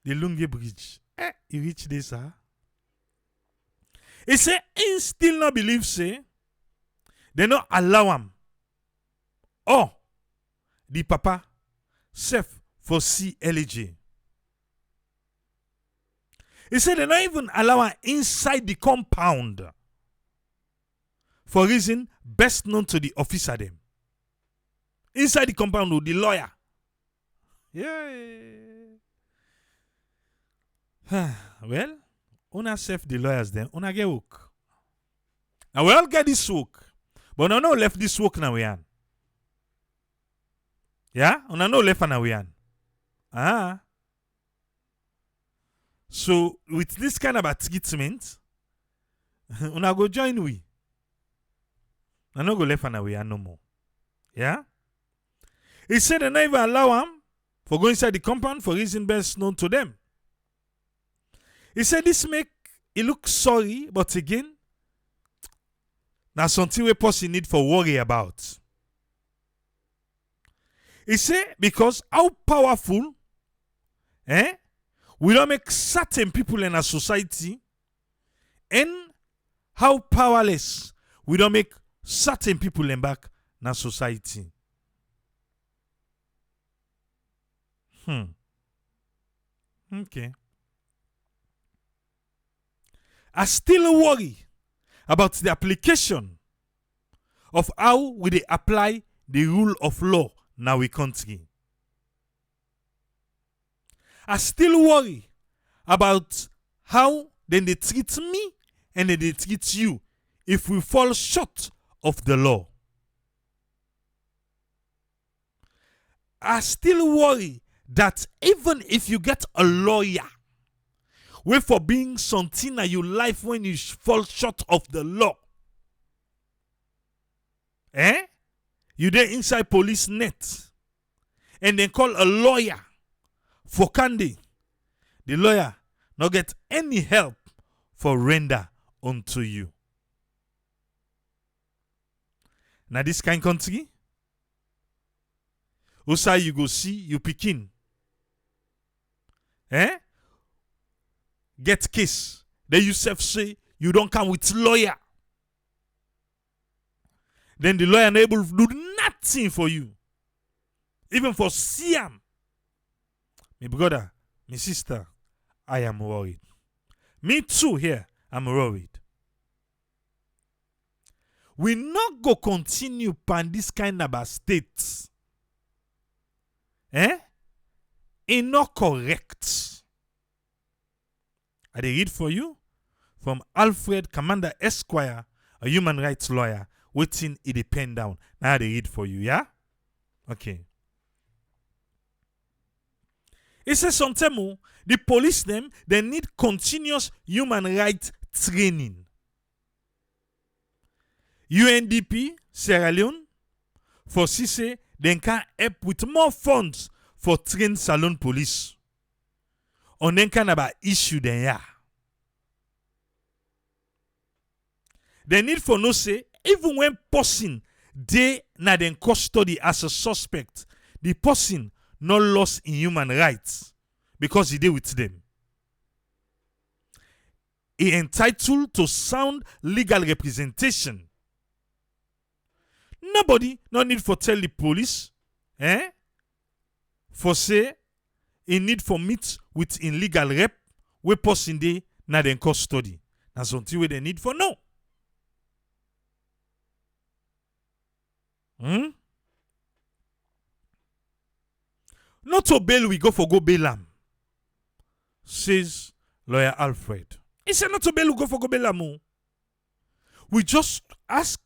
the Lunge Bridge. He reach this. He say he still not believe say they not allow him. Oh, the papa self for see LAJ. He said they not even allow him inside the compound for reason best known to the officer them. Inside the compound with the lawyer. Yeah. Well, una self the lawyers then, una get work. Now we all get this work. But una no left this work now we an. Yeah? Una no left na we an. So with this kind of a treatment, una go join we. I no go left na we an no more. Yeah? He said they never allow him for go inside the compound for reason best known to them. He said this make he look sorry, but again, that's something we person need for worry about. He said because how powerful, we don't make certain people in a society, and how powerless we don't make certain people in back in a society. Okay. I still worry about the application of how we they apply the rule of law in our country. I still worry about how then they treat me and then they treat you if we fall short of the law. I still worry that even if you get a lawyer, wait for being something in your life when you fall short of the law. You there inside police net and then call a lawyer for candy. The lawyer not get any help for render unto you. Now this kind country, also you go see you picking. Get case. Then you self say you don't come with lawyer. Then the lawyer not able to do nothing for you. Even for Siam. My brother, my sister, I am worried. Me too here, I'm worried. We not go continue pan this kind of a state. It not correct. I read for you from Alfred Commander Esquire, a human rights lawyer, waiting it depend down. Now I read for you, yeah? Okay. It says sometimes the police them they need continuous human rights training. UNDP Sierra Leone for say they can help with more funds for trained salon police. On then can about issue then ya. They need for no say even when person they na then custody as a suspect, the person not lost in human rights because he did with them. He entitled to sound legal representation. Nobody no need for tell the police, for say he need for meet with in legal rep we person dey na den custody. That's something where they need for no. Not to bail we go for go bail am, says lawyer Alfred. He said not to bail we go for go bail am. We just ask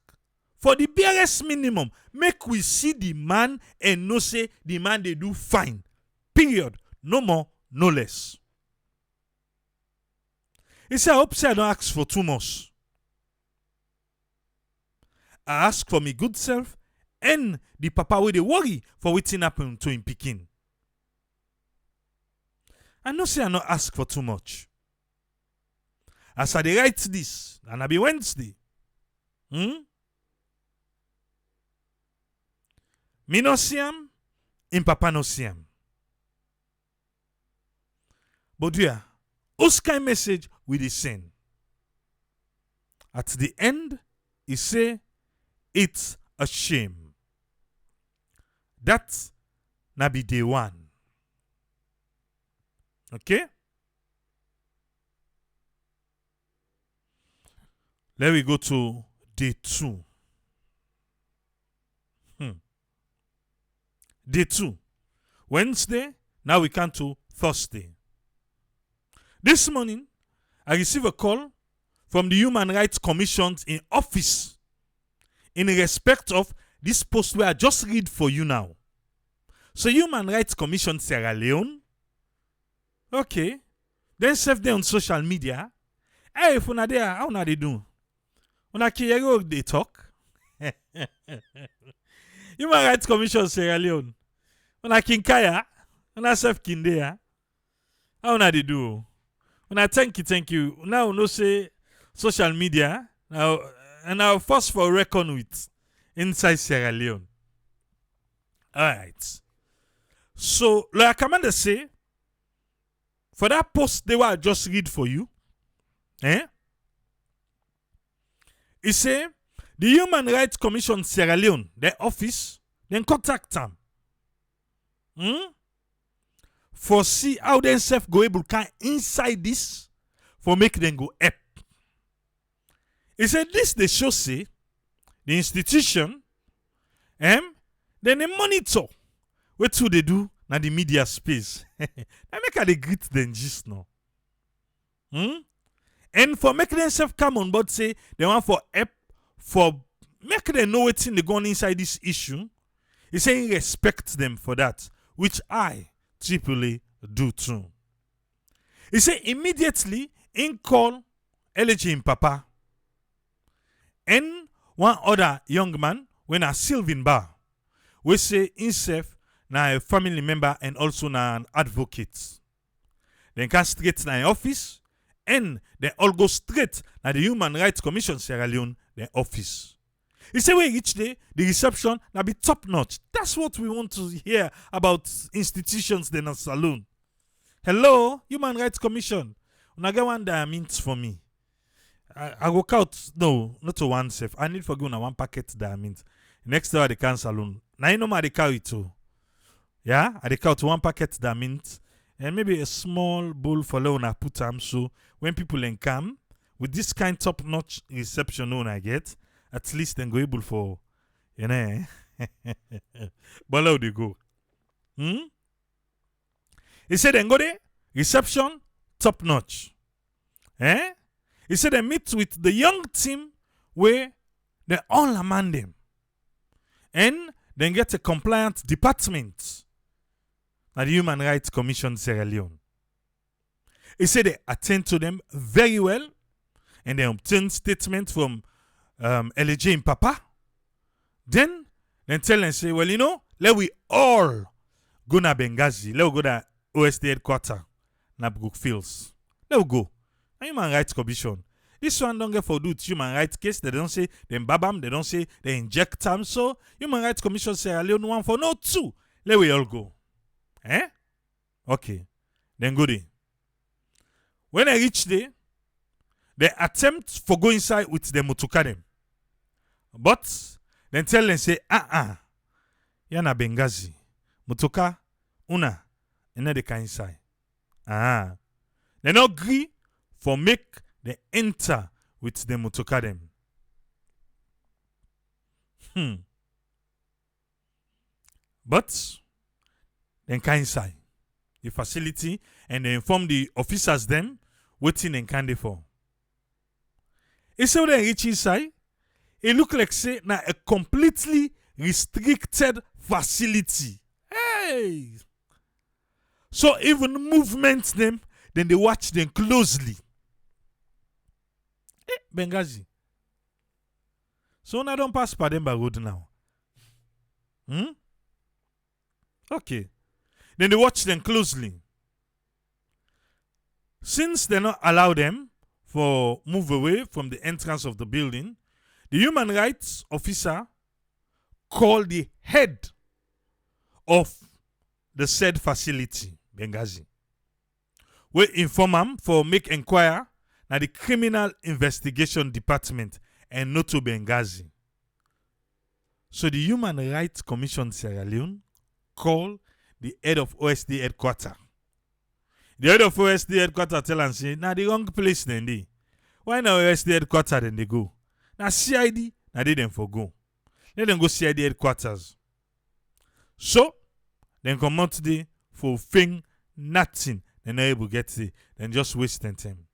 for the barest minimum. Make we see the man and no say the man they do fine. Period. No more, no less. He said, I hope say I don't ask for too much. I ask for me good self and the papa where they worry for wetin happen to him pikin. I know say I not ask for too much. As I dey write this, and I be Wednesday. Me no see am, him papa no see am. But yeah, whose kind message we dey send? At the end, he say, it's a shame. That na be day one. Okay? Let me go to day two. Day two. Wednesday, now we come to Thursday. This morning, I received a call from the Human Rights Commission in office in respect of this post where I just read for you now. So Human Rights Commission Sierra Leone, okay, then serve them on social media. Hey, if una there, how una they do? Una kiyero they talk. Human Rights Commission Sierra Leone. Una kinkaya, una serve kindea. How una they do? Una thank you. Now no say social media now and now first for reckon with inside Sierra Leone. Alright. So like Commander say, for that post they were just read for you. He say the Human Rights Commission Sierra Leone, their office, then contact them. For see how themselves go able can inside this for make them go up. He said this they show say the institution then they monitor what do they do na the media space. I make how they greet them just now. And for make themselves come on board say they want for help for make them know what's in the going inside this issue. He saying respect them for that, which I triply do too. He say immediately in call LAJ in Papa and one other young man when a Sylvan Bar we say himself na a family member and also na an advocate. Then can straight na office and they all go straight na the Human Rights Commission Sierra Leone their office. He say when each day the reception na be top notch. That's what we want to hear about institutions then a saloon. Hello, Human Rights Commission. Una get one diamond for me. I go count. No, not to one safe. I need for go na one packet diamond. Next door the can saloon. Now you know my they carry too. Yeah, I dey count one packet diamond and maybe a small bowl for Leone put am so when people then come with this kind top notch reception Leone I get, at least then go able for you know. But how they go? He said then go there, reception top notch. He said they meet with the young team where they all among them. And then get a compliant department at the Human Rights Commission Sierra Leone. He said they attend to them very well and they obtain statement from LAJ in Papa. Then tell them, say, well, let we all go na Benghazi. Let we go to OSD headquarter na Brookfields. Let we go. And Human Rights Commission. This one don't get for do human rights case. They don't say they babam. They don't say they inject them. So Human Rights Commission say Leone one for no two. Let we all go. Okay. Then go there. When I reach there, they attempt for go inside with the motoka them. But then tell them say, yana Benghazi. Motoka, una, and then they can inside. They not agree for make they enter with the motoka them. But then can inside the facility and they inform the officers them waiting and candy for. It say when they reach inside, it look like say na a completely restricted facility. Hey! So even movements them, then they watch them closely. Benghazi. So now don't pass Pademba Road now. Okay. Then they watch them closely. Since they not allow them for move away from the entrance of the building, the human rights officer called the head of the said facility, Benghazi. We inform him for make inquire na the criminal investigation department and not to Benghazi. So the Human Rights Commission Sierra Leone called the head of OSD headquarters. The head of OSD headquarters tell and say, na the wrong place then they. Why now OSD headquarters then they go? Na CID, na they them for go. Let them go CID headquarters. So, then come out today for thing nothing. They're not able to get it. Then just wasting time.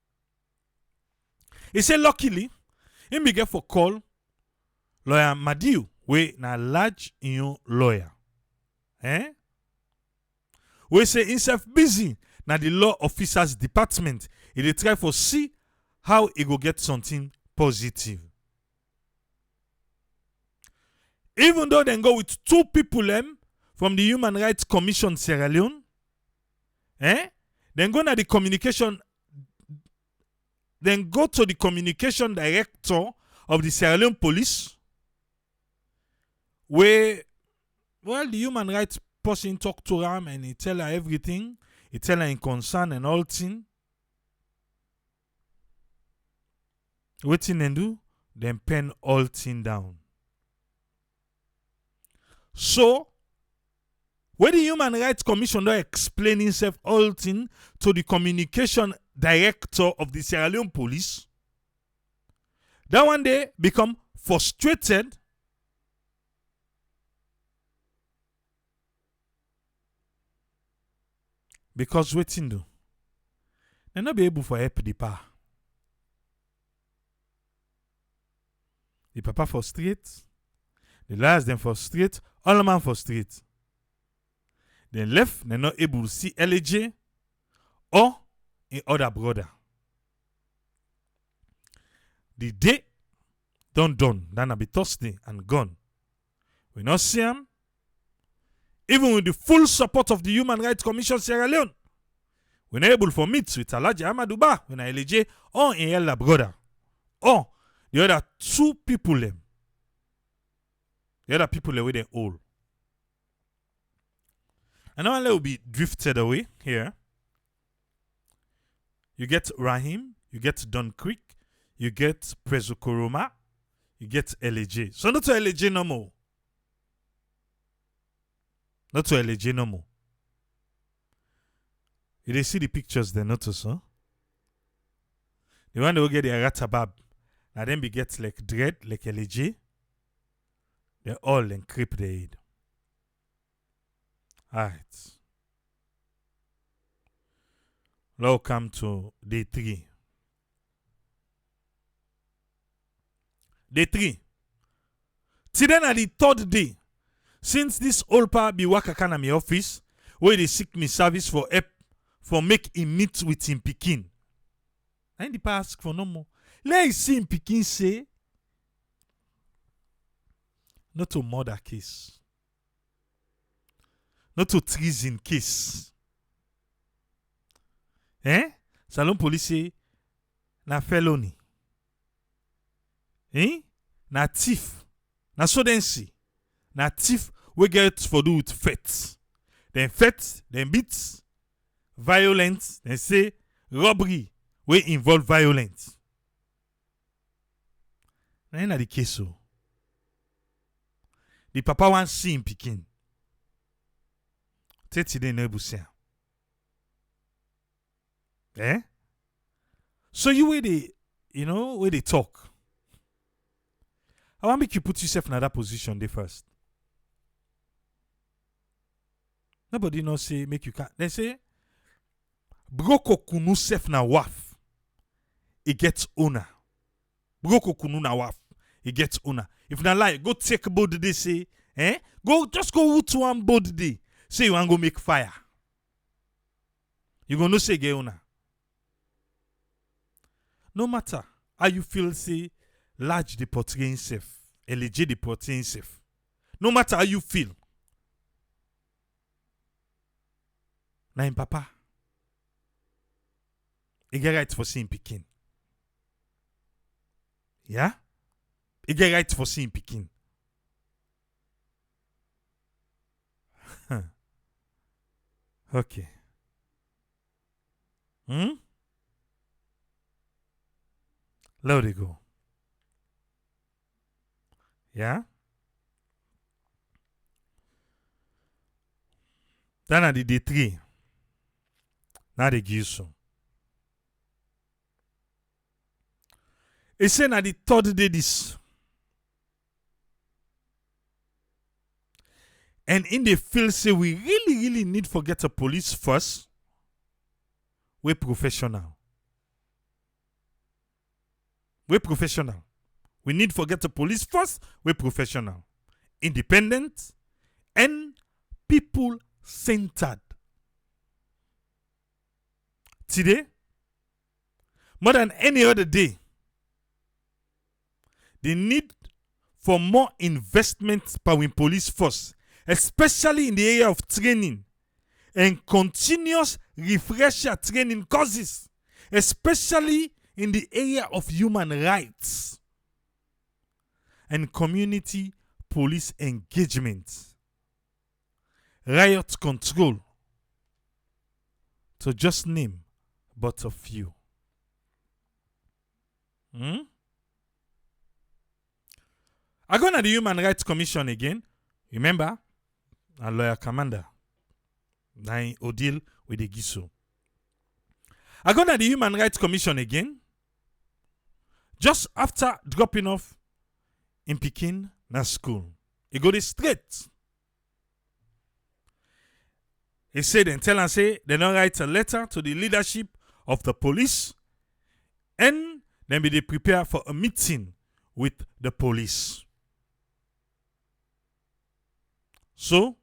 He said, luckily, he be get for call lawyer Madiu, we na LAJ in your lawyer. We say himself busy na the law officers department. He dey try for see how he go get something positive. Even though they go with 2 people from the Human Rights Commission Sierra Leone, then go na the communication. Then go to the communication director of the Sierra Leone police, where, well, the human rights person talk to him and he tell her everything. He tell her in concern and all thing. Waiting and do, then pen all thing down. So, when the Human Rights Commission don't explain himself all thing to the communication director of the Sierra Leone police, that one day become frustrated because waiting do. They not be able to help the pa. The papa frustrate, the lawyers them frustrate, all the man frustrate. Then left, they're not able to see LAJ or in other brother. The day done, then be Thursday and gone. We not see him. Even with the full support of the Human Rights Commission Sierra Leone, we're not able to meet with LAJ Amaduba, when LAJ or in elder brother. Or the other 2 people them. The other people them with them all. And now will be drifted away here. You get Rahim, you get Don Creek, you get Prezo Koroma, you get LAJ. So not to LAJ no more. Not to LAJ no more. You they see the pictures they notice, huh? The one that will get the Aratabab, and then be get like Dread, like LAJ. They all encrypt the head. Alright. Now come to day 3. Day 3. Today na the 3rd day since this old pa be waka na my office where they seek me service for help for make him meet with him pikin. And the pa ask for no more. Let him see him pikin say not to murder case, not to treason case. Salon police say na felony. Na thief. Na sodency. Na thief we get for do with fet. Then fet, then beat, violence, then say robbery we involve violence. Na the case so. The papa wan see him pikin. 30 days no busia. So you where they, where they talk. I want make you put yourself in that position there first. Nobody no say make you can't. They say broko kunu sef na waf. It gets owner. Broko kunu na waf. It gets owner. If na lie, go take a boat day say, just go to one boat day. Say you want go make fire. You gonna say get owner. No matter how you feel, say LAJ the portray himself, LAJ the portray himself. No matter how you feel. Na him papa. He get right for seeing pikin. Yeah? He get right for seeing pikin. Okay. Let it go. Yeah? Then at the day 3. Now they give so. He said at the 3rd day this. And in the field say we really need to get a police first. We professional. We professional. We need to get the police first. We professional. Independent and people-centered. Today, more than any other day, the need for more investment by police force, especially in the area of training and continuous refresher training courses, especially in the area of human rights and community police engagement, riot control, to just name but a few. I go to the Human Rights Commission again. Remember, a lawyer commander. Now deal with the Giso. I go to the Human Rights Commission again. Just after dropping off in Pekin na school. He go straight. He said and tell and say they don't write a letter to the leadership of the police and then be they prepare for a meeting with the police. So,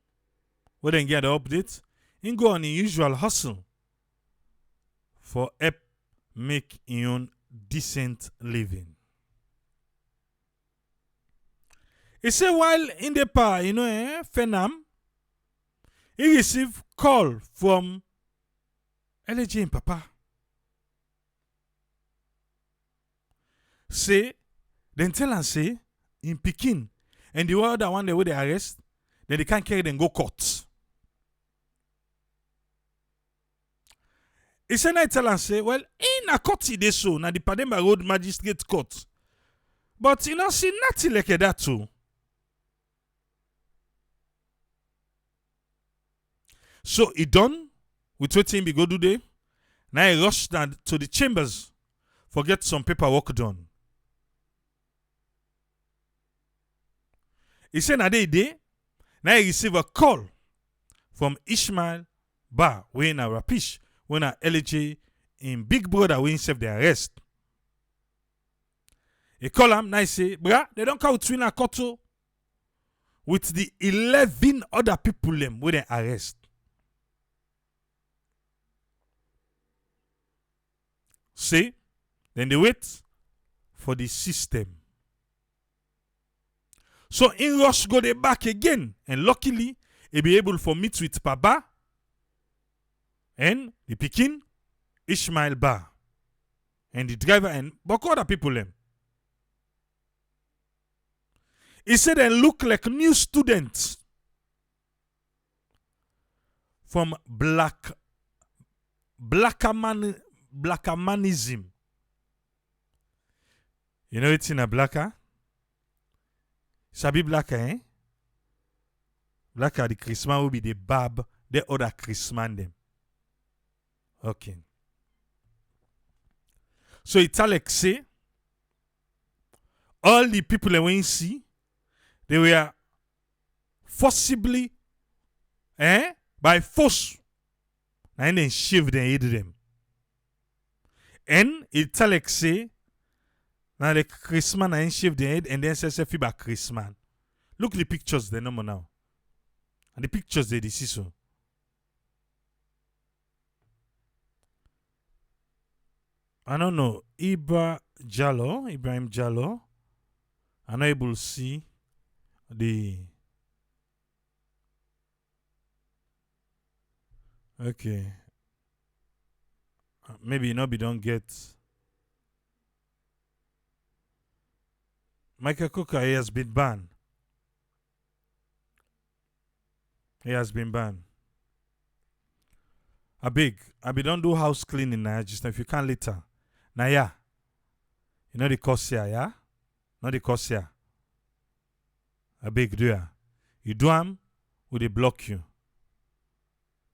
when they get the update, he go on the usual hustle for help make your own decent living. He said while in the par, Fenam, he received call from LAJ and Papa. Say, then tell and say, in Pekin, and the other one the way they arrest, then they can't carry them go court. He said, I tell and say, well, in a court they so, na the Pademba Road Magistrate Court. But see nothing like that too. So he done with what he go do there. Now he rushed down to the chambers for get some paperwork done. He said, now they now he receive a call from Ishmael Bar, we in a Rapish, when a LAJ in Big Brother we serve the arrest. He call him, now he say, brah, they don't come between a koto with the 11 other people them when they arrest. Say, then they wait for the system So in rush go they back again. And luckily, he be able for meet with Papa and the Pekin Ishmael Bar. And the driver and but other people them. He said they look like new students from Blackamanism. You know it's in a blacker? Sabi blacker, eh? Blacker the Christmas will be the bab, the other Christmas them. Okay. So it's Alex say all the people that we see, they were forcibly, by force, and then shaved and ate them. And it's Alex say, now the Christmas and shaved their head and then says a fiber Christmas. Look the pictures they know now. And the pictures they see so. I don't know. Ibrahim Jallo. I'm not able to see the. Okay. Maybe we don't get. Michael Cooker, he has been banned. He has been banned. I don't do house cleaning now. Just if you can later. Now, yeah. You know the course here, yeah? Not the course here. I beg, do ya? You do them, will they block you?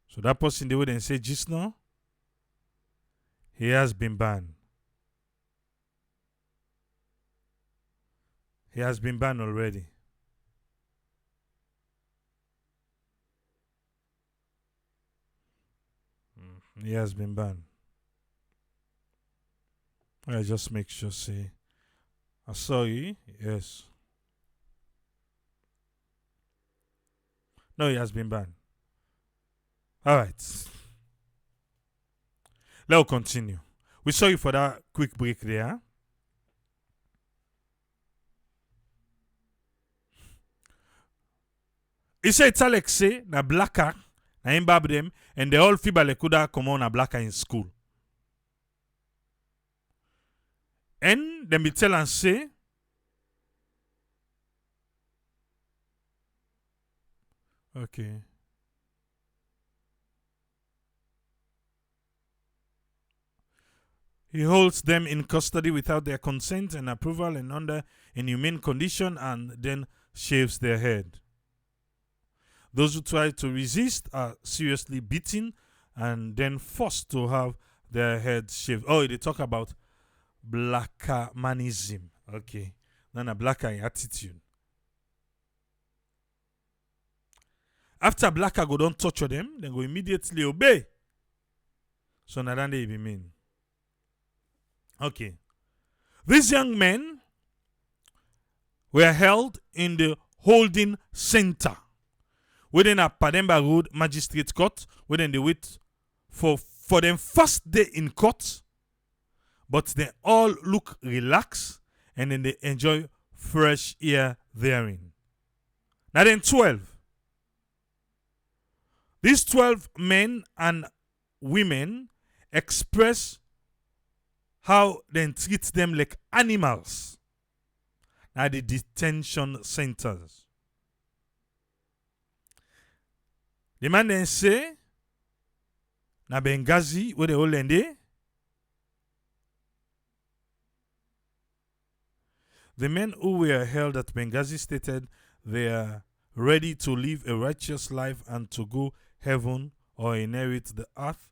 So that person, they wouldn't say just now, he has been banned. He has been banned already. He has been banned. I just make sure say I saw you. Yes. No, he has been banned. All right. Let's continue. We saw you for that quick break there. He said it's Alex say na blacker na him bab them and the whole fiba le coulda come on a blacker in school. And them be tell and say okay. He holds them in custody without their consent and approval and under inhumane condition and then shaves their head. Those who try to resist are seriously beaten and then forced to have their heads shaved. Oh, they talk about Blackamanism. Okay. Then a blacker attitude. After blacker go don't torture them, then go immediately obey. So now they be mean. Okay. These young men were held in the holding center within a Pademba Road Magistrate Court, within the wait for them first day in court, but they all look relaxed and then they enjoy fresh air therein. Now then 12. These 12 men and women express how they treat them like animals at the detention centers. The man then say, na Benghazi, where they all ended. The men who were held at Benghazi stated they are ready to live a righteous life and to go heaven or inherit the earth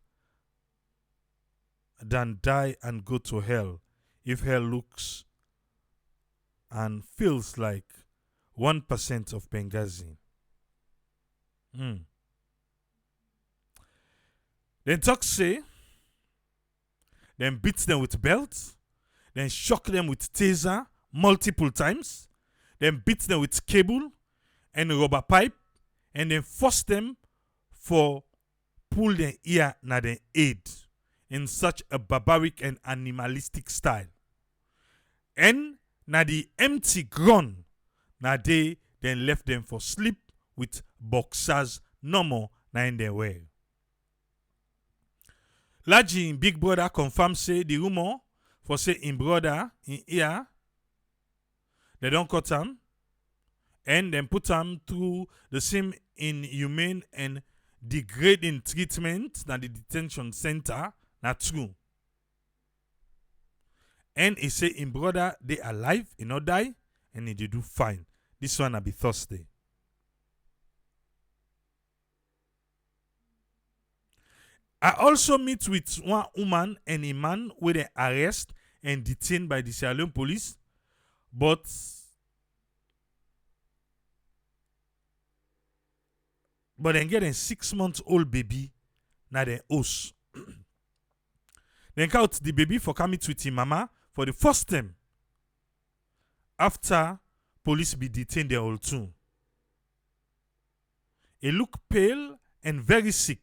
than die and go to hell if hell looks and feels like 1% of Benghazi. Then talk say, then beat them with belts, then shock them with taser multiple times, then beat them with cable and rubber pipe, and then force them for pull their ear na their head in such a barbaric and animalistic style. And na the empty ground na they then left them for sleep with boxers normal na in their way. LAJ in Big Brother confirm say the rumor for say in brother in ear, they don't cut him and then put him through the same inhumane and degrading treatment na the detention center na true. And he say in brother they alive, he not die, and he do fine. This one will be Thursday. I also meet with one woman and a man with an arrest and detained by the Sierra Leone police, but then get a 6-month-old baby na the house. Then count the baby for coming with his mama for the first time after police be detained there all too. He look pale and very sick.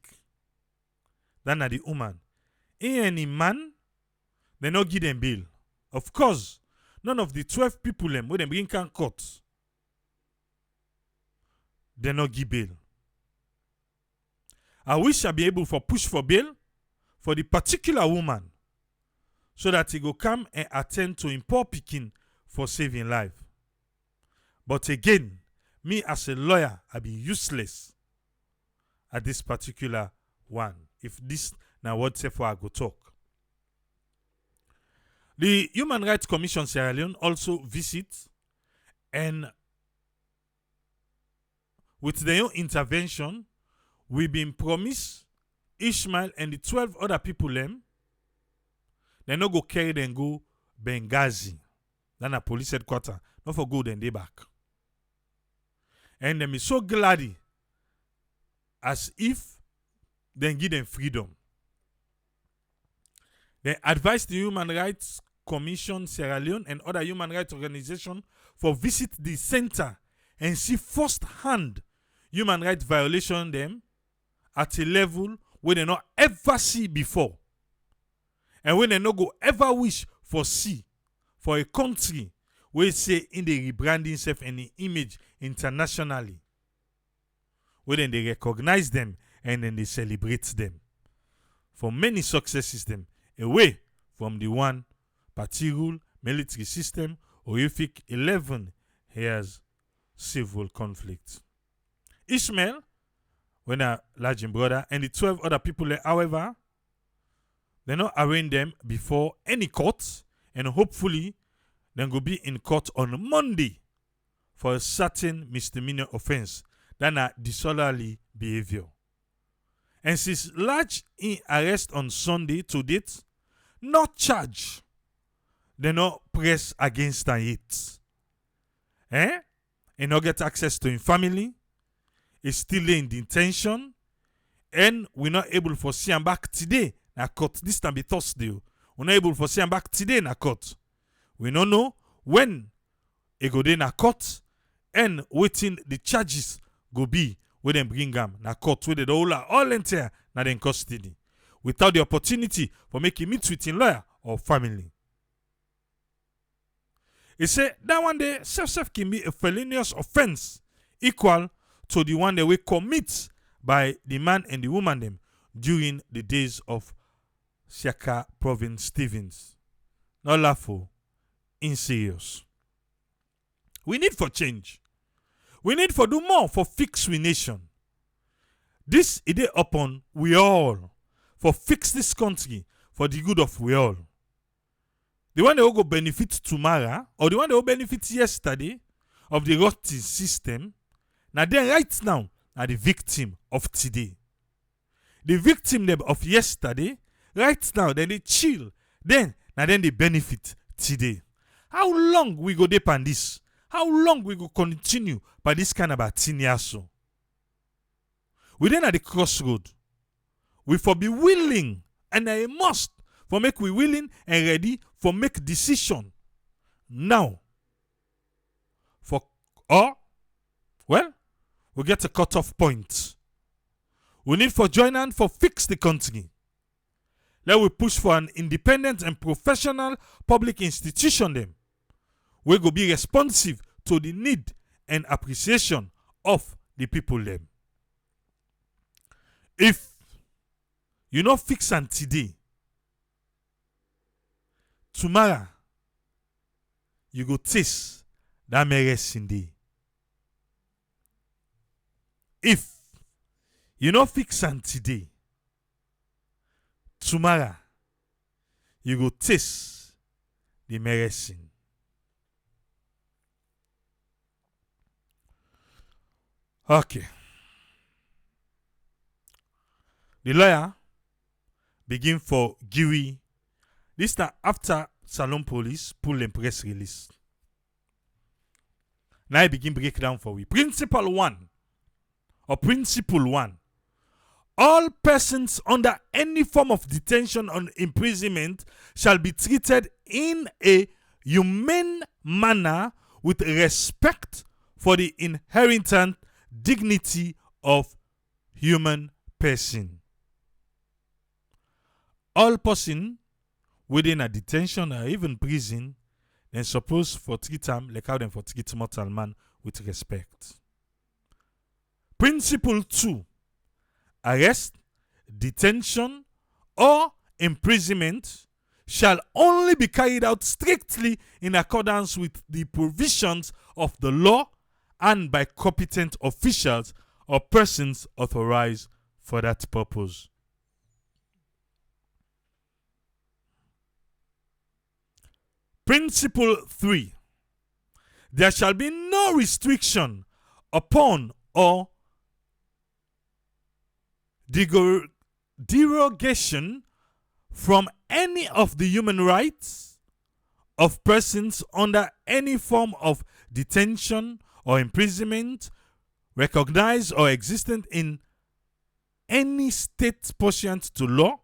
Than na the woman. He and the man, they not give them bail. Of course, none of the 12 people them when they bring can court, they not give bail. I wish I be able for push for bail for the particular woman so that he go come and attend to him poor picking for saving life. But again, me as a lawyer, I be useless at this particular one. If this now what say for I go talk. The Human Rights Commission Sierra Leone also visit and with their own intervention, we been promised Ishmael and the 12 other people them, they no go carry them go Benghazi. Then a police headquarters. Not for good and they back. And them is so glad as if then give them freedom. They advise the Human Rights Commission Sierra Leone and other human rights organizations for visit the center and see first-hand human rights violation them at a level where they not ever see before. And when they no go ever wish for see for a country where say in the rebranding self and the image internationally. Where then they recognize them and then they celebrate them for many successes them away from the one party rule military system horrific 11 years civil conflict. Ishmael, when a LAJ brother, and the 12 other people, however, they not arraign them before any court, and hopefully they go be in court on Monday for a certain misdemeanor offense than a disorderly behavior. And since LAJ in arrest on Sunday to date, not charge. They not press against it. And not get access to his family. Is still in detention. And we're not able to see him back today na court. This time be Thursday. We're not able to see him back today na court. We don't know when he go there na court and waiting the charges go be when they bring him na court where they all entire na in custody without the opportunity for making meet with him lawyer or family. He say that one day self can be a felonious offense equal to the one that we commit by the man and the woman them during the days of Siaka Province Stevens. Not laughable, inserious. We need for change. We need for do more for fix we nation. This is upon we all for fix this country for the good of we all. The one that will go benefit tomorrow or the one that will benefit yesterday of the rotten system, now then right now are the victim of today. The victim of yesterday, right now, then they chill. Then they benefit today. How long we go depend this? How long we go continue by this kind of a thing here so? We then at the crossroad. We for be willing and I must for make we willing and ready for make decision now. For we get a cut-off point. We need for join hand for fix the country. Let we push for an independent and professional public institution them. We go be responsive to the need and appreciation of the people them. If you not fix am today, tomorrow you go taste that medicine day. If you not fix am today, tomorrow you go taste the medicine. Okay. The lawyer begin for Giri. This time after Salon Police pull them press release. Now I begin break down for we. Principle 1 or Principle 1. All persons under any form of detention or imprisonment shall be treated in a humane manner with respect for the inherent dignity of human person. All person within a detention or even prison, then supposed for treat them like how them for treat mortal man with respect. Principle 2. Arrest, detention, or imprisonment shall only be carried out strictly in accordance with the provisions of the law and by competent officials or persons authorized for that purpose. Principle 3. There shall be no restriction upon or derogation from any of the human rights of persons under any form of detention or imprisonment recognized or existent in any state pursuant to law,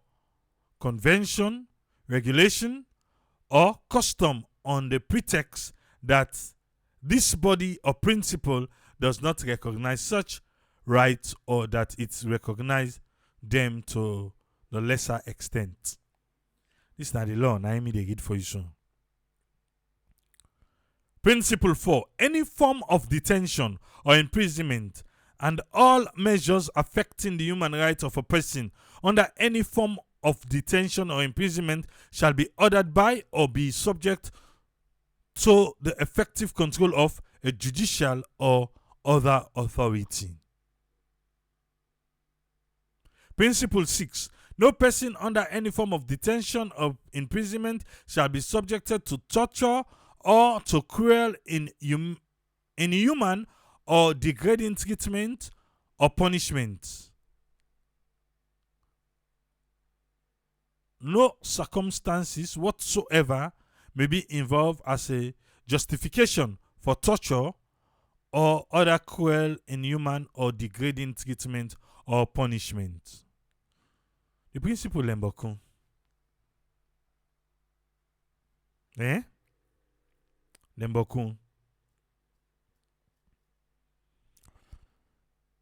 convention, regulation, or custom on the pretext that this body or principle does not recognize such rights or that it recognizes them to the lesser extent. This is not the law. Now I mean they read for you soon. Principle 4. Any form of detention or imprisonment and all measures affecting the human rights of a person under any form of detention or imprisonment shall be ordered by or be subject to the effective control of a judicial or other authority. Principle 6. No person under any form of detention or imprisonment shall be subjected to torture or to cruel, inhuman or degrading treatment or punishment. No circumstances whatsoever may be involved as a justification for torture or other cruel, inhuman, or degrading treatment or punishment. The principle lembokun. Lembokun.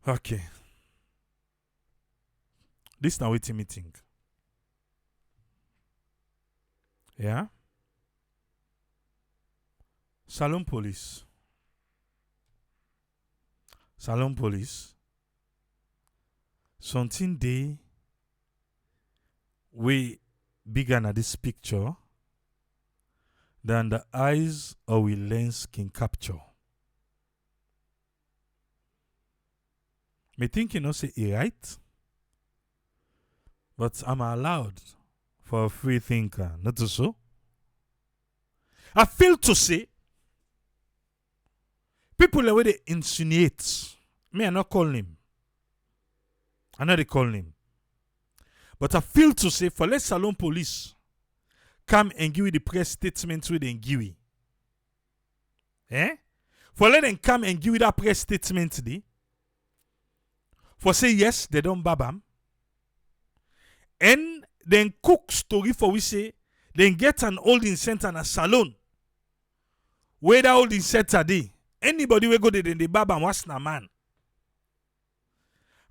Okay. This now what me think. Yeah? Salon Police. Something they we bigger at this picture than the eyes or we lens can capture. Me think you know say it right, but I'm allowed for a free thinker, not to so. I feel to say people the way they insinuate. Me, I not call him. I know they call him. But I feel to say for let Salon Police come and give you the press statement with them give you. For let them come and give you that press statement today. For say yes, they don't babam. And then cook story for we say, then get an holding center and a salon. Where that holding center dey. Anybody will go there, then the babam was na man.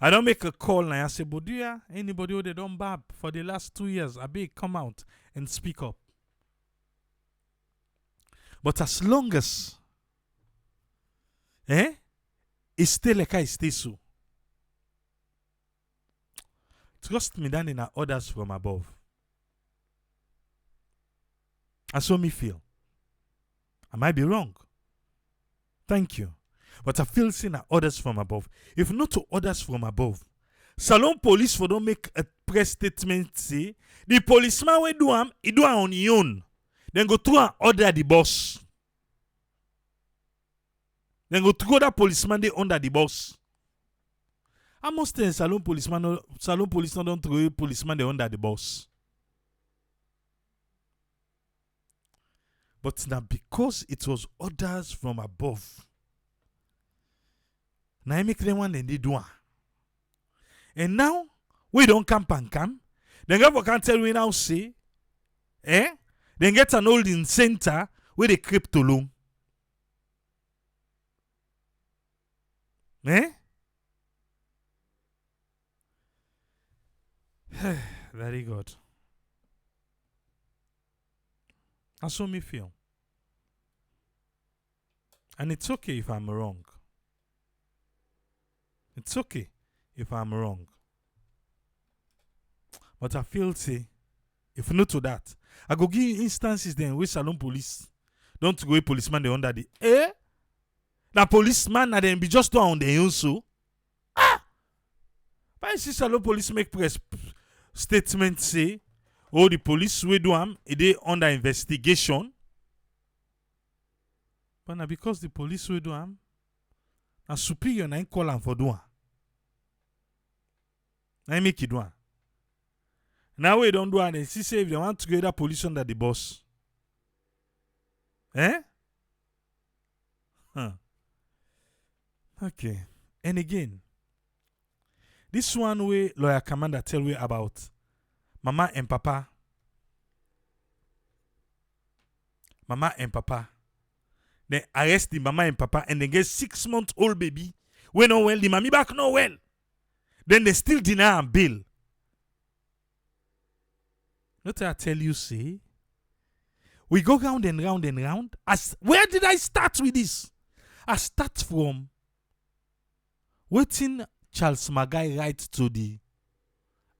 I don't make a call now. I say, but dear, anybody who they don't bab for the last 2 years, I beg come out and speak up. But as long as Eh? It stay like I stay so. Trust me, that in are orders from above. That's how me feel. I might be wrong. Thank you. But I feel seeing are orders from above. If not to orders from above, Salon police for don't make a press statement say the policeman will do he do on his own. Then go through and order the boss. Then go through that policeman they under the boss. I must tell Salon police don't throw a policeman they under the boss. But now because it was orders from above, now I make them one and they do one. And now we don't camp and come. Then government can tell we now say, then get an holding center where they crypto loan. Very good. That's how me feel. And it's okay if I'm wrong. It's okay if I'm wrong. But I feel say, if not to that, I go give instances then where Salon police don't go a policeman they under the na policeman na then be just on the own so. But I see Salon police make press statement say, oh the police we do they under investigation. But now because the police we do na superior na call am for do na make it do. Now we don't do anything. See, say if they want to get that police under the boss. Okay. And again, this one way lawyer commander tell we about mama and papa. Mama and papa. Then arrest the mama and papa and then get 6-month-old baby. We no well, the mommy back no well. Then they still deny and bail. Not I tell you, say, we go round and round and round. Where did I start with this? I start from waiting Charles Magai write to the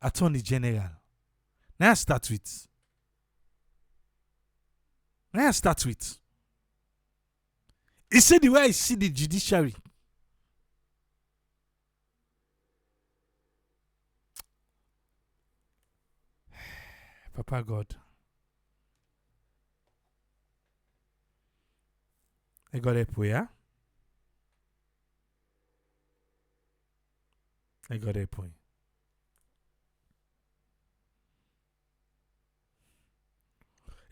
Attorney General. Now I start with. He said the way I see the judiciary. Papa God. I got a point. I got a point.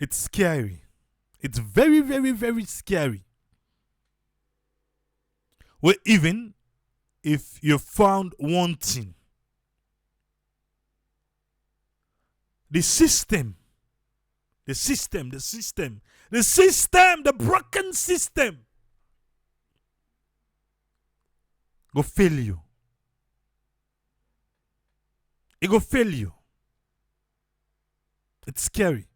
It's scary. It's very, very, very scary. Well, even if you're found wanting, the broken system go fail you. It go fail you. It's scary.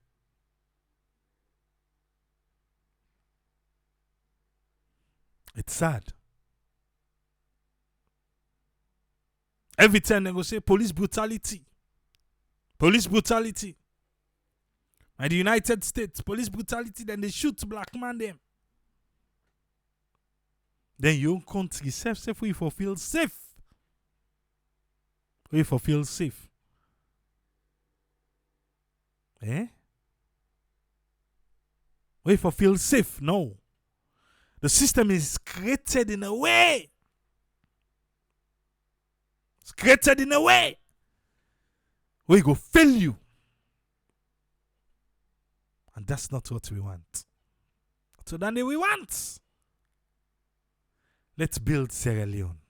It's sad. Every time they go say police brutality. Police brutality. And the United States, police brutality, then they shoot black man them. Then your country safe we for feel safe. We for feel safe. We for feel safe. No. The system is created in a way. It's created in a way where it go fail you. And that's not what we want. So then we want. Let's build Sierra Leone.